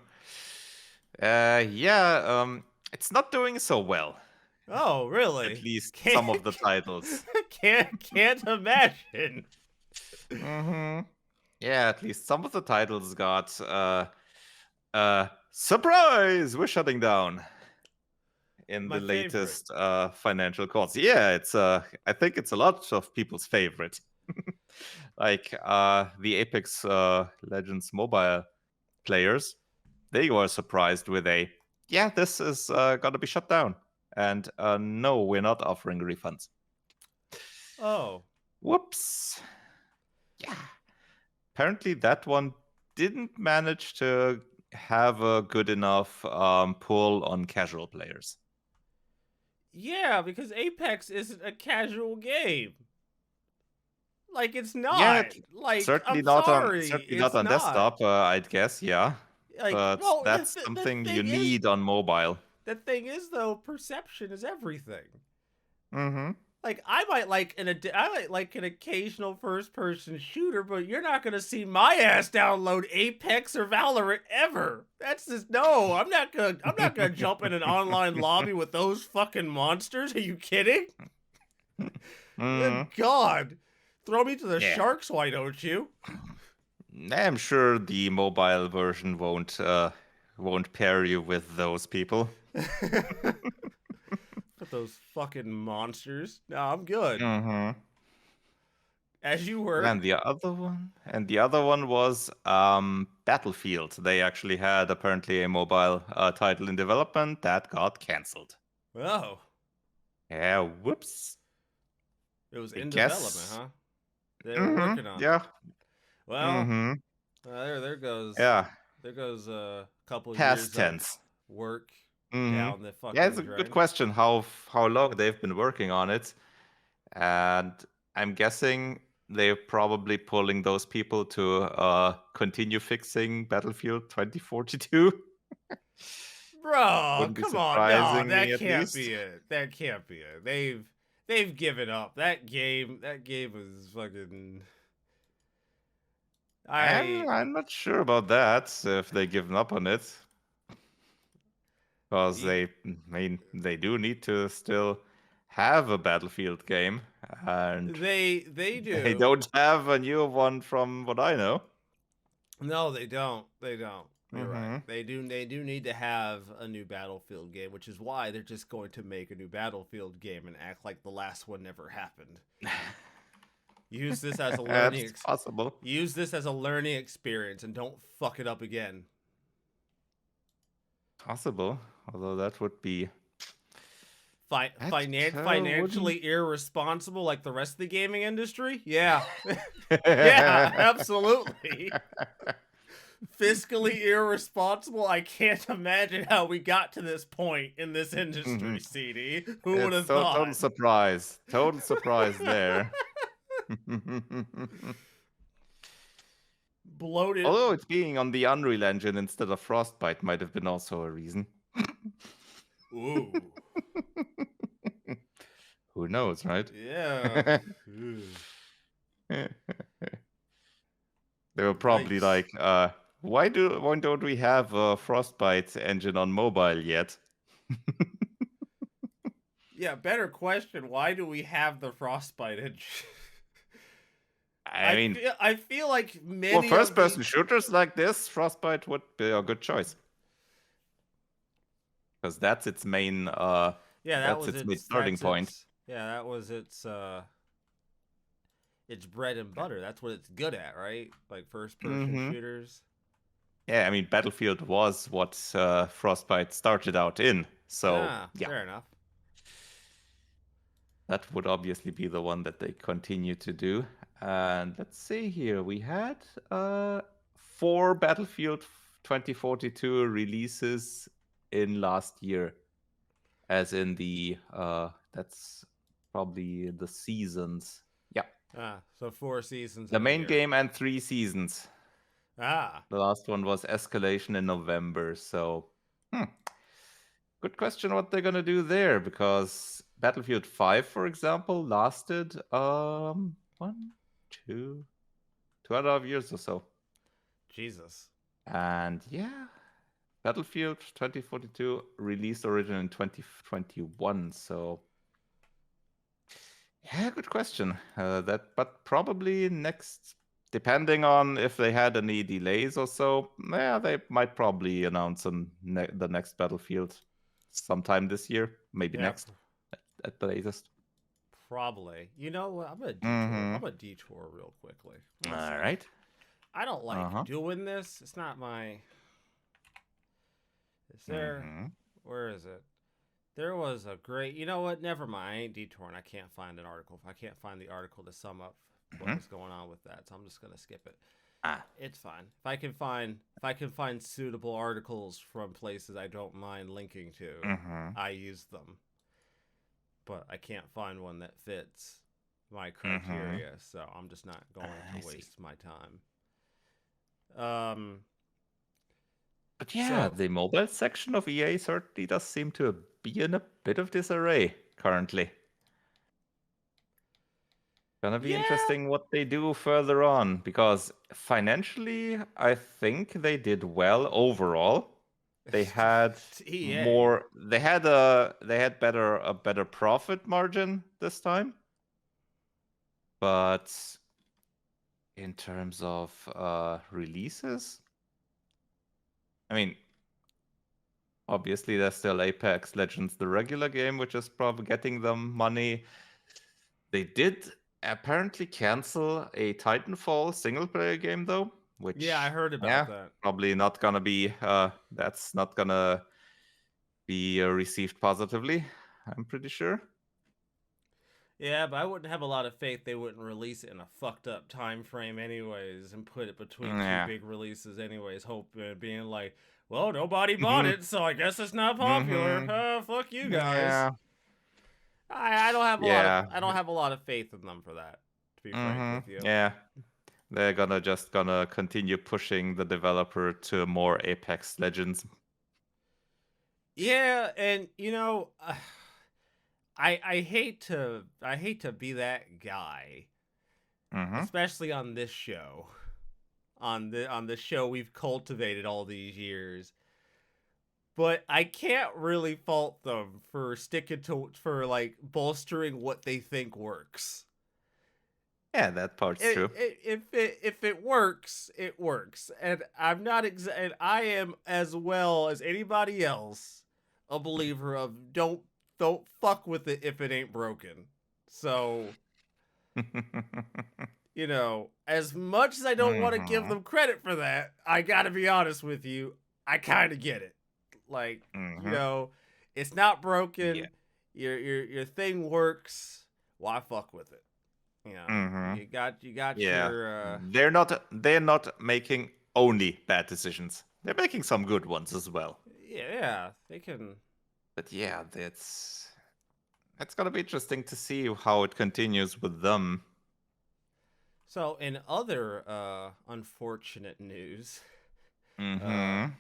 Yeah. It's not doing so well. Oh, At really? least some of the Can't titles. can't imagine. Mm-hmm. Yeah, at least some of the titles got surprise, we're shutting down in My the favorite. latest financial calls. Yeah, it's I think it's a lot of people's favorite. Like the Apex Legends mobile players, they were surprised with a yeah, this is gonna be shut down. And no, we're not offering refunds. Oh, Whoops. Yeah. Apparently that one didn't manage to have a good enough pull on casual players. yeah, because Apex isn't a casual game. Like it's Yeah, not. Like certainly I'm not on sorry, certainly not it's on not. desktop. I'd guess, yeah, Like but well, that's the something you thing is, need on mobile. though, perception is everything. Mm-hmm. Like I might like an occasional first person shooter, but you're not gonna see my ass download Apex or Valorant ever. That's just no. I'm not gonna jump in an online lobby with those fucking monsters. Are you kidding? Good mm, God. Throw me to the yeah, sharks, why don't you? I'm sure the mobile version won't pair you with those people. But those fucking monsters. No, I'm good. Mm-hmm. As you were. And the other one was Battlefield. They actually had apparently a mobile title in development that got cancelled. Oh, Yeah, whoops. it was I in development, guess. huh? They were working on it. Yeah. Well, Mm-hmm. there goes Yeah. there goes a couple Past years of tense. work. Hmm. down the Yeah, it's fucking a good drain. question how long they've been working on it. And I'm guessing they're probably pulling those people to continue fixing Battlefield 2042. Bro, Wouldn't be come on. No, surprising me that at can't least. be it. That can't be it. They've given up. That game was fucking I I'm not sure about that, if they've given up on it. Because you, they do need to still have a Battlefield game, and they they do. don't have a new one from what I know. No, they don't. They don't. You're right. Mm-hmm. They do need to have a new Battlefield game, which is why they're just going to make a new Battlefield game and act like the last one never happened. Use this as a That's possible. use this as a learning experience and don't fuck it up again. Possible. Although that would be wouldn't. Financially irresponsible like the rest of the gaming industry? Yeah. Yeah, absolutely. Fiscally irresponsible. I can't imagine how we got to this point in this industry, CD. Who would It's have thought? total surprise. Total surprise there. Bloated. Although it's being on the Unreal Engine instead of Frostbite might have been also a reason. Ooh. Who knows, right? Yeah. They were probably Yikes. like, why don't we have a Frostbite engine on mobile yet? Yeah, better question. Why do we have the Frostbite engine? I mean, I feel like for many first-person shooters like this, Frostbite would be a good choice. Because that's its main that's its main starting point. Yeah, that was its bread and butter. That's what it's good at, right? Like first person shooters. Yeah, I mean Battlefield was what Frostbite started out in. So yeah. Fair enough. That would obviously be the one that they continue to do. And let's see here. We had 4 Battlefield 2042 releases in last year. As in the that's probably the seasons. Yeah. So 4 seasons. The main game and 3 seasons. The last one was Escalation in November. So good question what they're gonna do there, because Battlefield 5, for example, lasted 2.5 years or so. Jesus. And yeah, Battlefield 2042 released originally in 2021. So yeah, good question. But probably next, depending on if they had any delays or so, yeah, they might probably announce the next Battlefield sometime this year, maybe next at the latest. Probably. You know what? I'm gonna detour. I'm gonna detour real quickly. All right. I don't like doing this. It's not my. Is there? Where is it? There was a great. You know what? Never mind. I ain't detouring. I can't find an article. I can't find the article to sum up what was going on with that, so I'm just gonna skip it. It's fine. If I can find suitable articles from places I don't mind linking to, I use them. But I can't find one that fits my criteria, so I'm just not going to waste my time. But yeah, the mobile section of EA certainly does seem to be in a bit of disarray currently. Gonna be interesting what they do further on, because financially, I think they did well overall. They had more. They had a better profit margin this time, but in terms of releases, I mean, obviously there's still Apex Legends, the regular game, which is probably getting them money. They did apparently cancel a Titanfall single player game though, which I heard about that. Probably not gonna be that's not gonna be received positively, I'm pretty sure. Yeah, but I wouldn't have a lot of faith they wouldn't release it in a fucked up time frame anyways and put it between two Yeah. big releases anyways, hoping being like, well, nobody bought Mhm. it, so I guess it's not popular. Mhm. Fuck you guys. Yeah. I don't have a lot of Yeah. I don't have a lot of faith in them for that, to be frank Mhm. with you. Yeah. They're gonna continue pushing the developer to more Apex Legends. Yeah, and I hate to be that guy, Mhm. especially on this show. On the show we've cultivated all these years. But I can't really fault them for sticking to for like bolstering what they think works. Yeah, that part's true. If it works, it works, and and I am as well as anybody else a believer of don't fuck with it if it ain't broken. So as much as I don't want to give Mhm. them credit for that, I gotta be honest with you, I kind of get it. Like, Mhm. it's not Yeah. broken. Your thing works. Why fuck with it? Mhm. You got Yeah. your They're not making only bad decisions. They're making some good ones as well. yeah, they can. But yeah, that's gonna be interesting to see how it continues with them. So in other unfortunate news, uh Mhm.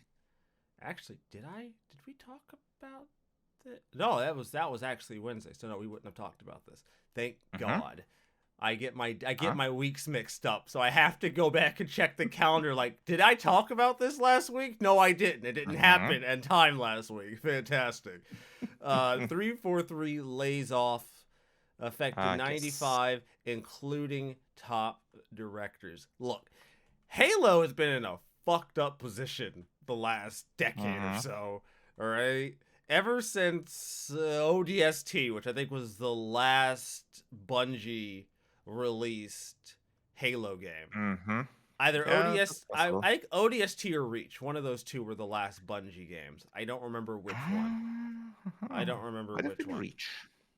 actually did we talk about that? No, that was actually Wednesday. So no, we wouldn't have talked about this. Thank Mhm. God. I get Huh? my weeks mixed up, so I have to go back and check the calendar. Like, did I talk about this last week? No, I didn't. It didn't Mhm. happen in time last week. Fantastic. 343 lays off, affecting I guess. 95, including top directors. Look, Halo has been in a fucked up position the last decade or Mhm. so. All right. Ever since ODST, which I think was the last Bungie released Halo game. Mhm. Either Yeah, that's ODS, possible. I think ODST or Reach. One of those two were the last Bungie games. I don't remember which one. I don't remember Might have which been one. Reach.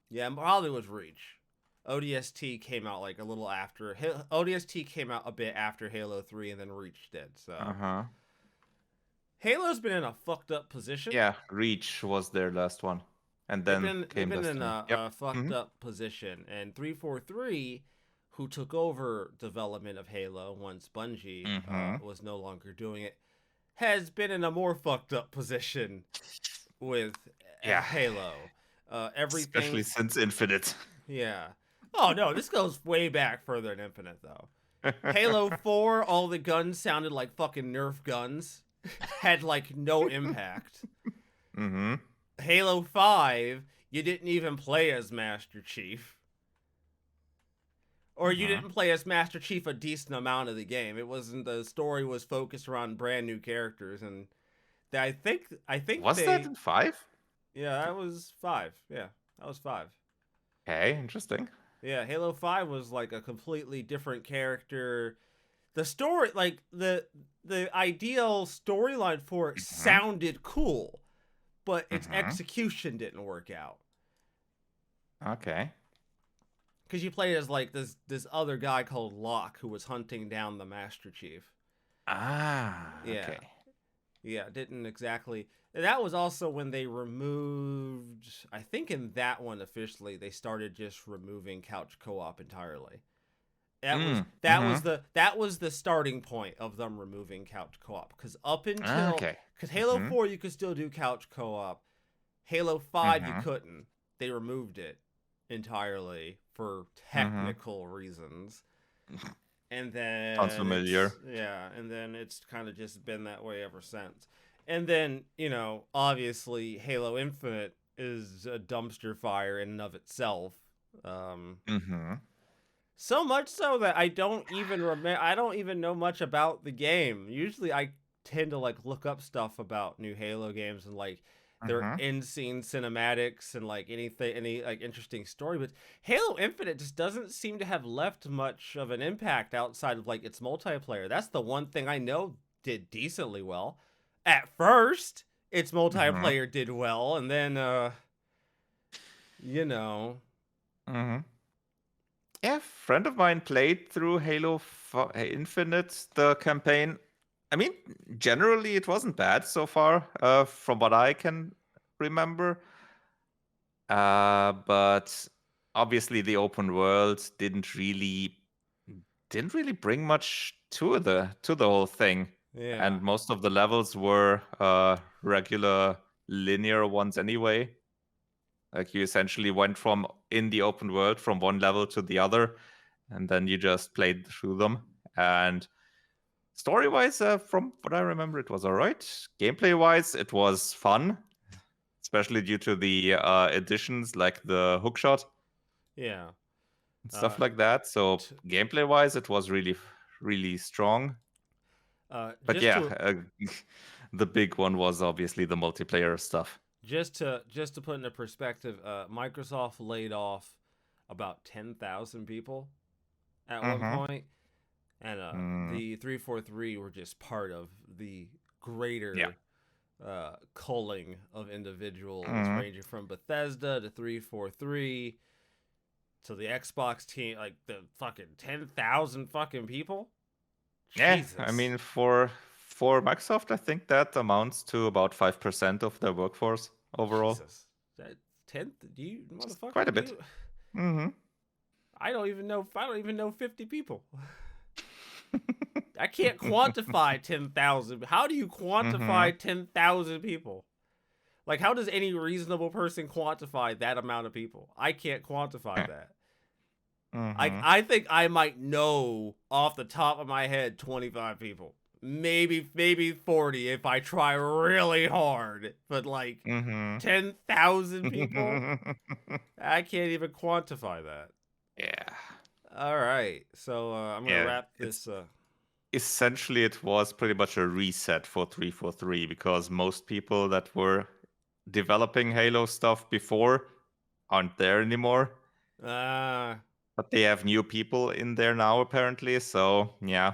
Yeah, probably was Reach. ODST came out like a little after. ODST came out a bit after Halo 3, and then Reach did. So Uh-huh. Halo's been in a fucked up position. Yeah, Reach was their last one. And They've then been they've came been in Destiny. a, Yep. a fucked Mhm. up position, and 343, who took over development of Halo once Bungie Mhm. was no longer doing it, has been in a more fucked up position with Yeah. Halo. Especially Everything, since Infinite. yeah. Oh no, this goes way back further than Infinite though. Halo 4, all the guns sounded like fucking Nerf guns. Had like no impact. Mhm. Halo 5, you didn't even play as Master Chief. Or you Mhm. didn't play as Master Chief a decent amount of the game. It wasn't the story was focused around brand new characters and I think Was that they in 5? yeah, that was 5. Yeah, that was 5. Okay, interesting. Yeah, Halo 5 was like a completely different character. The story like the ideal storyline for it Mhm. sounded cool, but its Mhm. execution didn't work out. Okay. Because you played as like this other guy called Locke who was hunting down the Master Chief. Ah, Yeah, okay. yeah, didn't exactly. That was also when they removed. I think in that one officially they started just removing couch co-op entirely. That was that was Mhm. the starting point of them removing couch co-op. Because up until Okay. because Halo Mhm. 4 you could still do couch co-op. Halo 5 you Mhm. couldn't. They removed it entirely for Mhm. technical reasons. Sounds familiar. And then it's kind of just been that way ever since. And then, obviously Halo Infinite is a dumpster fire in and of itself. Um Mhm. so much so that I don't even know much about the game. Usually I tend to like look up stuff about new Halo games and like their Mhm. end scene cinematics and like any like interesting story, but Halo Infinite just doesn't seem to have left much of an impact outside of like its multiplayer. That's the one thing I know did decently well. At first, its Mhm. multiplayer did well, and then you know, Mhm. Yeah, a friend of mine played through Infinite, the campaign. I mean, generally it wasn't bad so far, from what I can remember. But obviously the open world didn't really bring much to the whole thing. Yeah. And most of the levels were regular linear ones anyway. Like you essentially went from in the open world from one level to the other, and then you just played through them. And story-wise, from what I remember, it was all right. Gameplay-wise, it was fun, especially due to the additions like the hookshot Yeah. and Uh, stuff like that. So t- gameplay-wise, it was really, really strong. But just yeah, to the big one was obviously the multiplayer stuff. just to put into perspective, Microsoft laid off about 10,000 people at one Mm-hmm. point, and Mm, the 343 were just part of the yeah. greater culling of individuals, Mm, ranging from Bethesda to 343 to the Xbox team, like the fucking 10,000 fucking people. yeah, I Jesus, mean for Microsoft, I think that amounts to about 5% of their workforce overall. Jesus, that 10th? Do you Just quite motherfucker? a Do bit. you? Mm-hmm. I don't even know. I don't even know 50 people. I can't quantify 10,000. How do you Mm-hmm. quantify 10,000 people? Like, how does any reasonable person quantify that amount of people? I can't quantify that. Mm-hmm. I think I might know off the top of my head 25 people. Maybe 40 if I try really hard. But like Mm-hmm. 10,000 people? I can't even quantify that. Yeah. All right. So I'm going to Yeah. wrap It's this essentially it was pretty much a reset for 343 because most people that were developing Halo stuff before aren't there anymore. uh But they have new people in there now, apparently. So yeah,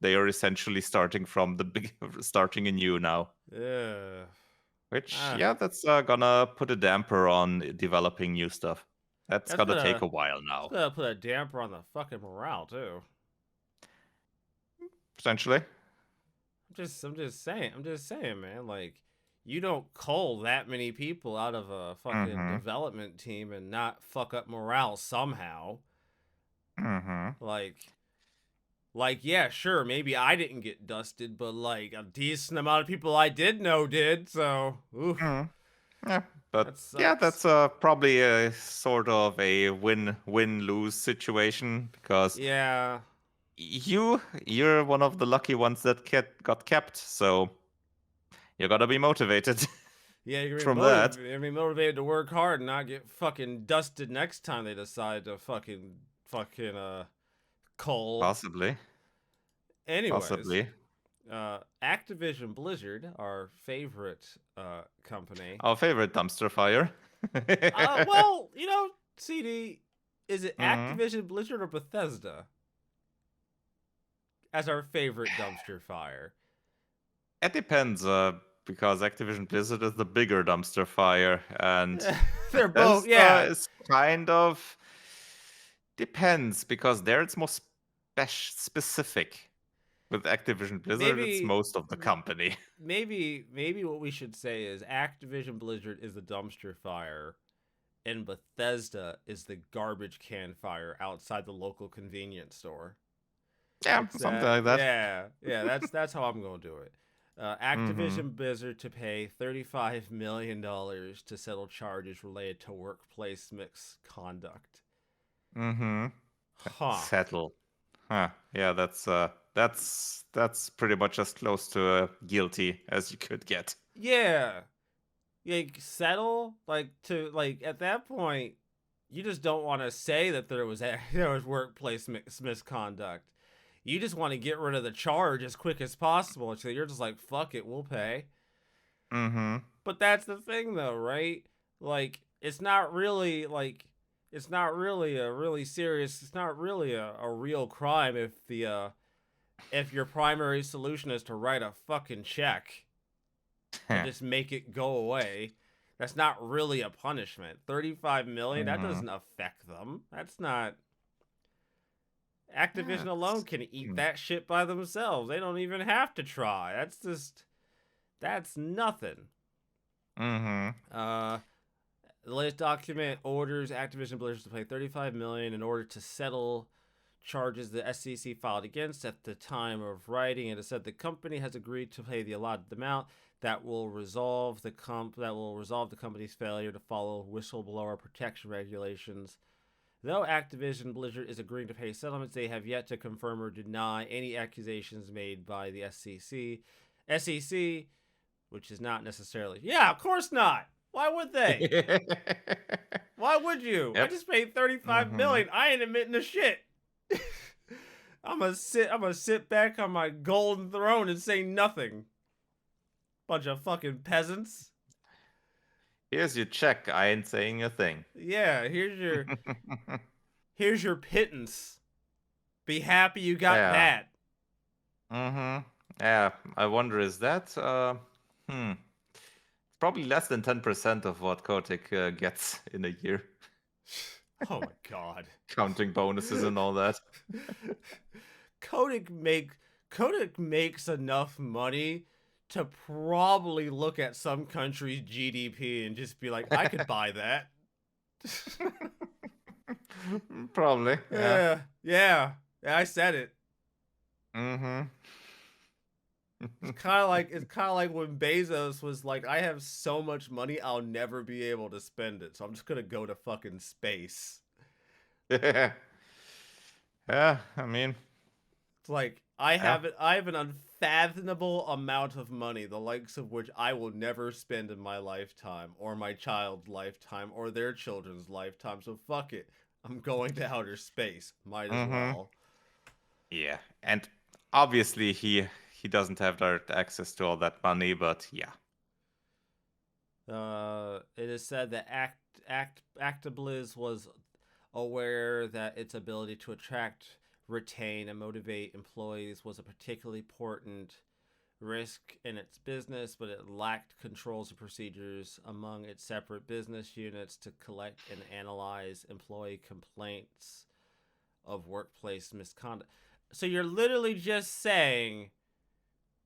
they are essentially starting from the big, starting anew now. yeah. Which Ah, yeah, that's gonna put a damper on developing new stuff. That's that's gonna take gonna a while it's now, gonna put a damper on the fucking morale too. potentially. I'm just saying, man. Like, you don't cull that many people out of a fucking Mm-hmm. development team and not fuck up morale somehow. Mm-hmm. Like, yeah, sure, maybe I didn't get dusted, but like a decent amount of people I did know did. So, oof, Mm. Yeah, that but yeah, sucks. that's probably a sort of a win-lose situation because Yeah, you're one of the lucky ones that got kept, so you gotta be motivated yeah, from that. you're gonna be motivated to work hard and not get fucking dusted next time they decide to fucking cull. Possibly, Anyways, possibly. Activision Blizzard, our favorite company. Our favorite dumpster fire. Well, CD, is it Hmm. Activision Blizzard or Bethesda as our favorite dumpster fire? It depends, because Activision Blizzard is the bigger dumpster fire, and They're both, yeah. Bethesda is kind of depends because there it's more specific. With Activision Blizzard, it's Maybe, most of the company. maybe what we should say is Activision Blizzard is the dumpster fire, and Bethesda is the garbage can fire outside the local convenience store. Yeah, It's something that, like that. yeah. That's how I'm gonna do it. Mm-hmm. Activision Blizzard to pay $35 million to settle charges related to workplace misconduct. Mm-hmm. Huh. Settle. Huh. Yeah, that's pretty much as close to guilty as you could get. Yeah. Like settle like at that point, you just don't want to say that there was there was workplace misconduct. You just want to get rid of the charge as quick as possible. So you're just like, fuck it, we'll pay. Mm-hmm. But that's the thing though, right? Like it's not really a really serious it's not really a real crime if your primary solution is to write a fucking check and just make it go away. That's not really a punishment. 35 million, that Mm-hmm. doesn't affect them. That's not Activision alone can eat that shit by themselves. They don't even have to try. That's nothing. Mm-hmm. The latest document orders Activision Blizzard to pay $35 million in order to settle charges the SEC filed against at the time of writing. It has said the company has agreed to pay the allotted amount that will resolve the company's failure to follow whistleblower protection regulations. Though Activision Blizzard is agreeing to pay settlements, they have yet to confirm or deny any accusations made by the SEC. SEC, which is not necessarily. Yeah, of course not. Why would they? Why would you? I Yep. just paid 35 Mm-hmm. million. I ain't admitting to shit. I'm gonna sit back on my golden throne and say nothing. Bunch of fucking peasants. Here's your check. I ain't saying a thing. Yeah, here's your pittance. Be happy you got Yeah. that. Mm-hmm. Yeah. I wonder, is that It's probably less than 10% of what Kotick gets in a year, Oh my god. counting bonuses and all that. Kotick makes enough money to probably look at some country's GDP and just be like, I could buy that. Probably. Yeah. Yeah, I said it. Mm-hmm. It's kind of like when Bezos was like, I have so much money, I'll never be able to spend it, so I'm just gonna go to fucking space. Yeah. Yeah. I mean, It's like yeah. I have an unfathomable amount of money, the likes of which I will never spend in my lifetime, or my child's lifetime, or their children's lifetime. So fuck it. I'm going to outer space. Might as Mm-hmm. well. Yeah. And obviously he doesn't have direct access to all that money, but yeah. It is said that Actabliz was aware that its ability to attract, retain, and motivate employees was a particularly important risk in its business, but it lacked controls and procedures among its separate business units to collect and analyze employee complaints of workplace misconduct. So you're literally just saying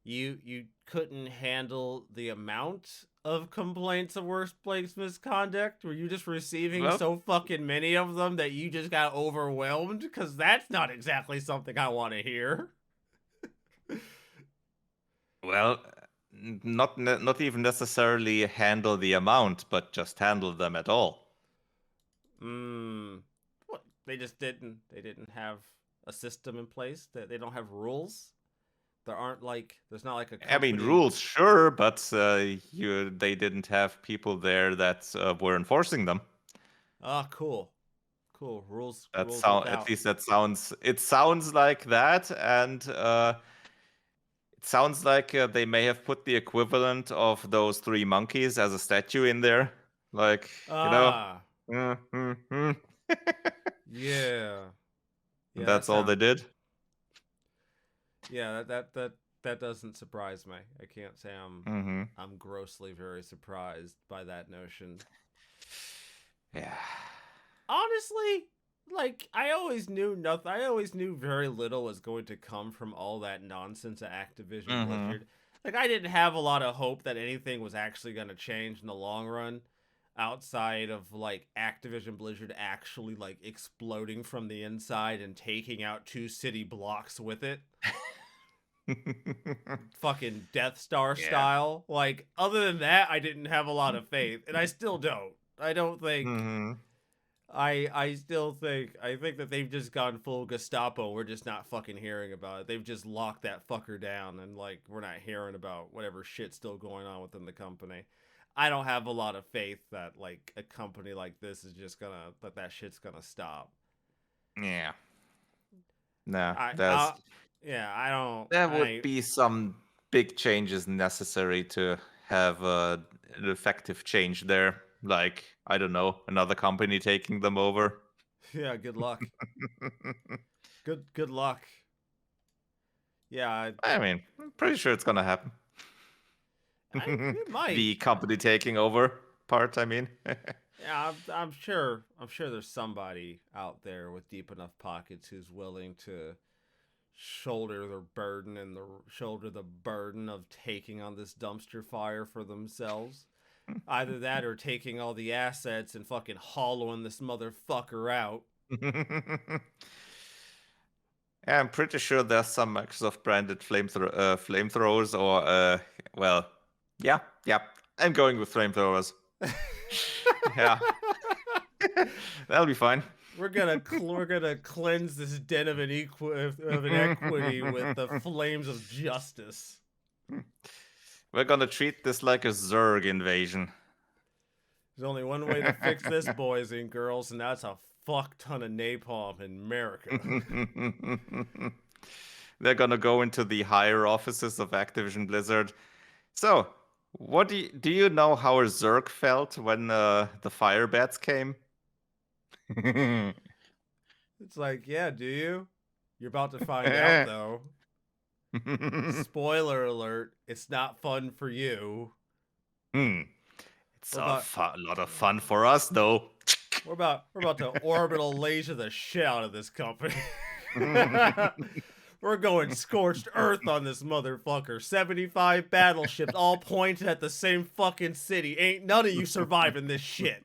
you couldn't handle the amount of complaints of workplace misconduct? Were you just receiving Well, so fucking many of them that you just got overwhelmed? Because that's not exactly something I want to hear. well, not even necessarily handle the amount, but just handle them at all. What? They didn't have a system in place. That they don't have rules. There's not like a I mean, company. rules, sure, but they didn't have people there that were enforcing them. Ah, cool. Cool. That Rules sound, at without. least that sounds. It sounds like that, and it sounds like they may have put the equivalent of those three monkeys as a statue in there, like Ah, mm, mm, mm. yeah. And Yeah, that that's all they sounds. did. Yeah, that doesn't surprise me. I can't say Hmm. I'm grossly very surprised by that notion. Yeah. Honestly, like I always knew nothing. I always knew very little was going to come from all that nonsense at Activision Hmm. Blizzard. Like I didn't have a lot of hope that anything was actually going to change in the long run outside of like Activision Blizzard actually like exploding from the inside and taking out two city blocks with it. Fucking Death Star Yeah. style. Like other than that, I didn't have a lot of faith and I still don't. I don't think Hmm. I still think I think that they've just gone full Gestapo. We're just not fucking hearing about it. They've just locked that fucker down and like we're not hearing about whatever shit's still going on within the company. I don't have a lot of faith that like a company like this is just gonna that shit's gonna stop. Yeah. No, I there's yeah, I don't there would I be some big changes necessary to have an effective change there. Like, I don't know, another company taking them over. yeah, good luck. Good luck. Yeah, I mean, I'm pretty sure it's gonna happen. it might. The company taking over part, I mean. Yeah, I'm sure. I'm sure there's somebody out there with deep enough pockets who's willing to shoulder the burden of taking on this dumpster fire for themselves. Either that or taking all the assets and fucking hollowing this motherfucker out. Yeah, I'm pretty sure there's some Microsoft branded flamethrowers or well, yeah. I'm going with flamethrowers. Yeah, that'll be fine. We're gonna cleanse this den of of inequity with the flames of justice. We're gonna treat this like a Zerg invasion. There's only one way to fix this, boys and girls, and that's a fuck ton of napalm in America. They're gonna go into the higher offices of Activision Blizzard. So, what do you know how a Zerg felt when the fire bats came? It's like, yeah, do you? You're about to find out, though. Spoiler alert, it's not fun for you. It's a lot of fun for us, though. We're about to orbital laser the shit out of this company. We're going scorched earth on this motherfucker. 75 battleships all pointed at the same fucking city. Ain't none of you surviving this shit.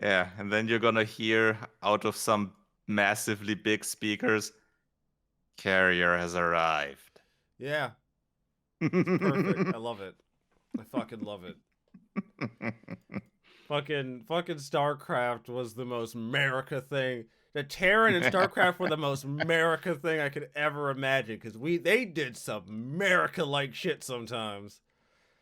Yeah, and then you're gonna hear out of some massively big speakers, "Carrier has arrived." Yeah. It's perfect. I love it. I fucking love it. Fucking StarCraft was the most America thing. The Terran and StarCraft were the most America thing I could ever imagine because they did some America-like shit sometimes.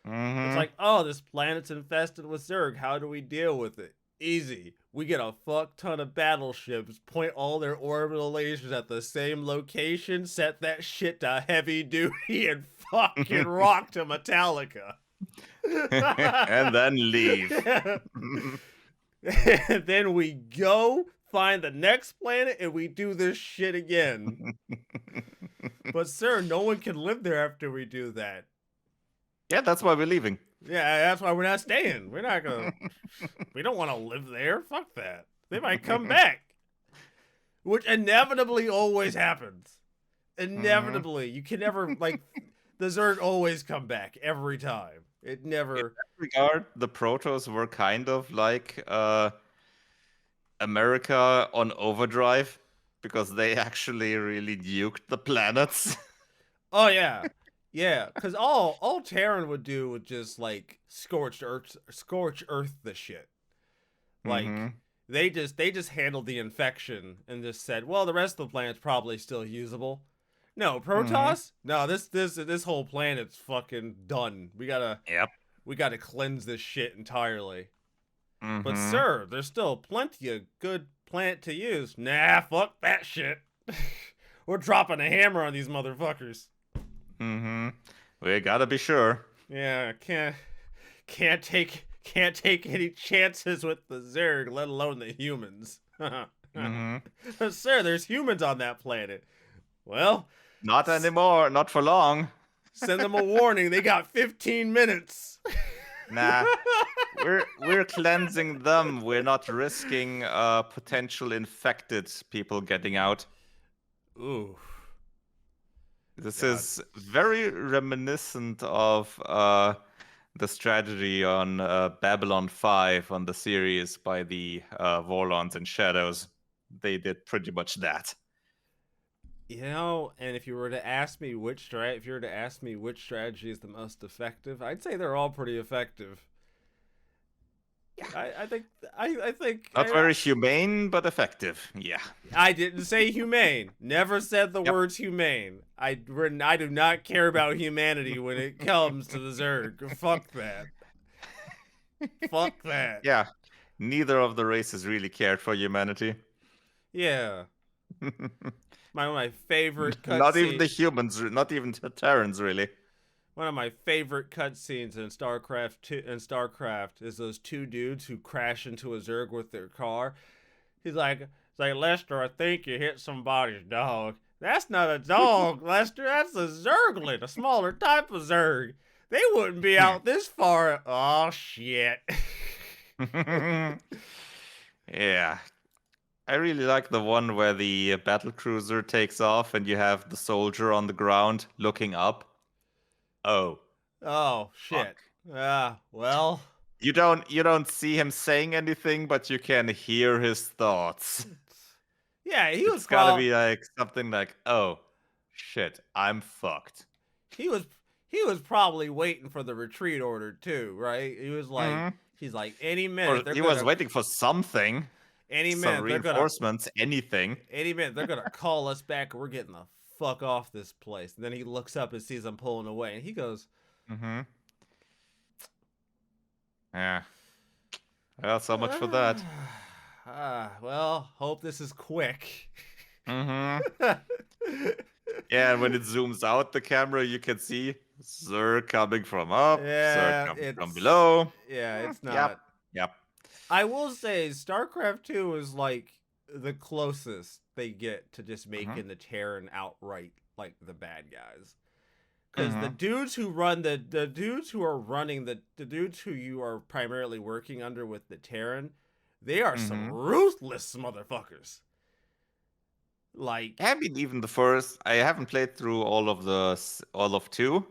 It's like, oh, this planet's infested with Zerg. How do we deal with it? Easy. We get a fuck ton of battleships, point all their orbital lasers at the same location, set that shit to heavy duty, and fucking rock to Metallica. And then leave. And then we go find the next planet and we do this shit again. But sir, no one can live there after we do that. Yeah, that's why we're leaving. Yeah, that's why we're not staying. We're not gonna. We don't want to live there. Fuck that. They might come back, which inevitably always happens. Inevitably, you can never like the Zerg always come back every time. It never. In that regard, the Protoss were kind of like America on overdrive because they actually really nuked the planets. Oh yeah. Yeah, because all Terran would do would just like scorch earth the shit. Like they just handled the infection and just said, well, the rest of the planet's probably still usable. No, Protoss? No, this whole planet's fucking done. We gotta cleanse this shit entirely. But sir, there's still plenty of good planet to use. Nah, fuck that shit. We're dropping a hammer on these motherfuckers. We gotta be sure. Yeah, can't take any chances with the Zerg, let alone the humans. Sir, there's humans on that planet. Well, not anymore. Not for long. Send them a warning. They got 15 minutes. Nah, we're cleansing them. We're not risking potential infected people getting out. Ooh. This is very reminiscent of the strategy on Babylon 5 on the series by the Vorlons and Shadows. They did pretty much that. You know, and if you were to ask me which strategy is the most effective, I'd say they're all pretty effective. I think not very humane, but effective. Yeah. I didn't say humane. Never said the words humane. I do not care about humanity when it comes to the Zerg. Fuck that. Fuck that. Yeah. Neither of the races really cared for humanity. Yeah. One of my favorite cutscenes. Not even the humans, not even the Terrans, really. One of my favorite cutscenes in StarCraft is those two dudes who crash into a Zerg with their car. He's like, Lester, I think you hit somebody's dog. That's not a dog, Lester. That's a Zergling, a smaller type of Zerg. They wouldn't be out this far. Oh, shit. Yeah. I really like the one where the battle cruiser takes off and you have the soldier on the ground looking up. Oh, Oh fuck. shit. Well, You don't see him saying anything, but you can hear his thoughts. yeah, It's gotta be like something like, "Oh, shit, I'm fucked." he was he was probably waiting for the retreat order too, right? Mhm. He's like, any Or minute they're he was gonna waiting for something, any some minute they're gonna reinforcements, anything. any minute they're gonna call us back and we're getting the fuck off this place. And then he looks up and sees I'm pulling away and he goes, Mhm. Yeah. Well, so much for that. well, hope this is quick. Mhm. Yeah, and when it zooms out the camera, you can see Sir coming from up, Sir Yeah, coming from below. it's Yep. not. Yep. I will say StarCraft 2 is like the closest they get to just Mhm. making the Terran outright like the bad guys. Because the Mhm. dudes who run the dudes who are running the dudes who you are primarily working under with the Terran, they are some Mhm. ruthless motherfuckers. Like, I mean, even the first. I haven't played through all of two.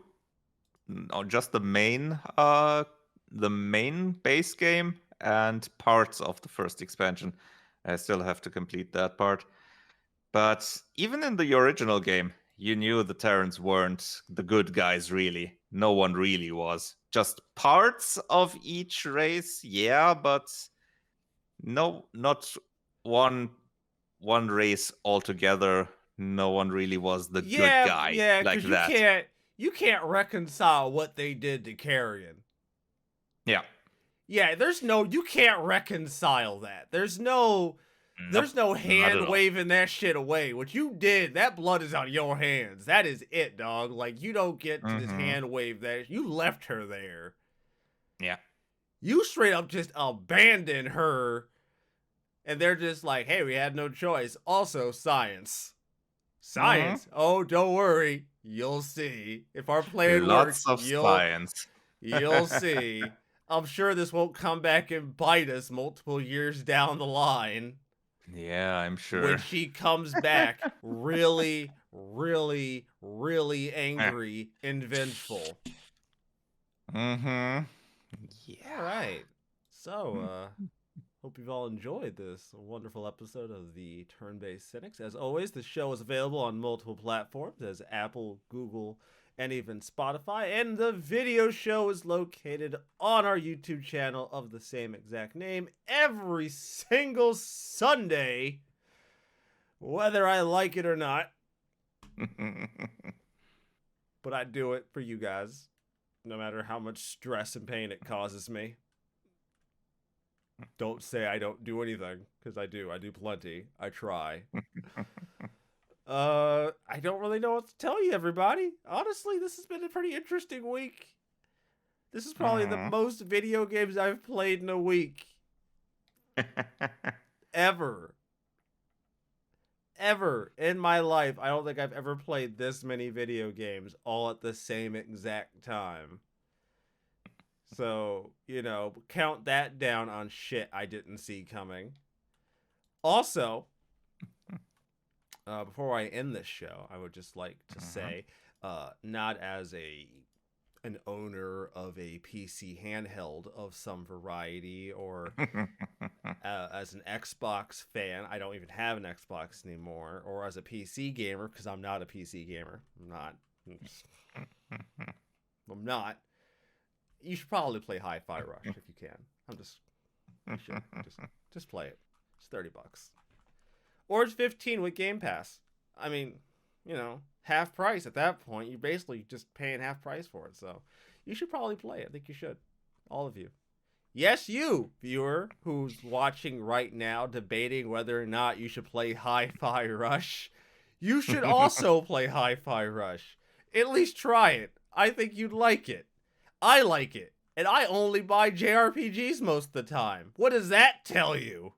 Or just the main base game and parts of the first expansion. I still have to complete that part. But even in the original game, you knew the Terrans weren't the good guys, really. No one really was. Just parts of each race, yeah, but no, not one one race altogether. No one really was the good guy yeah, like because that. you can't reconcile what they did to Carrion. Yeah. Yeah, you can't reconcile that. Nope. There's no Not at hand all. waving that shit away. What you did, that blood is on your hands. That is it, dog. Like, you don't get to just Mm-hmm. hand wave that. You left her there. Yeah. You straight up just abandoned her, and they're just like, hey, we had no choice. Also, science. Mm-hmm. Science? Oh, don't worry. You'll see. If our plan Lots works, of science. you'll see. I'm sure this won't come back and bite us multiple years down the line Yeah, I'm when sure. she comes back really, really, really Eh. angry and vengeful. Mm-hmm. All Yeah. right. So, hope you've all enjoyed this wonderful episode of the Turn-Based Cynics. As always, the show is available on multiple platforms as Apple, Google, and even Spotify. And the video show is located on our YouTube channel of the same exact name every single Sunday, whether I like it or not. But I do it for you guys, no matter how much stress and pain it causes me. Don't say I don't do anything, because I do. I do plenty. I try. I don't really know what to tell you, everybody. Honestly, this has been a pretty interesting week. This is probably the Mhm. most video games I've played in a week. Ever. Ever in my life. I don't think I've ever played this many video games all at the same exact time. So, count that down on shit I didn't see coming. Also, before I end this show, I would just like to Mhm. say, not as an owner of a PC handheld of some variety, or as an Xbox fan, I don't even have an Xbox anymore, or as a PC gamer, because I'm not a PC gamer. I'm not. I'm not. You should probably play Hi-Fi Rush if you can. You should just play it. It's $30, or it's 15 with Game Pass. I mean, half price at that point. You're basically just paying half price for it. So you should probably play it. I think you should. All of you. Yes, you, viewer, who's watching right now, debating whether or not you should play Hi-Fi Rush. You should also play Hi-Fi Rush. At least try it. I think you'd like it. I like it. And I only buy JRPGs most of the time. What does that tell you?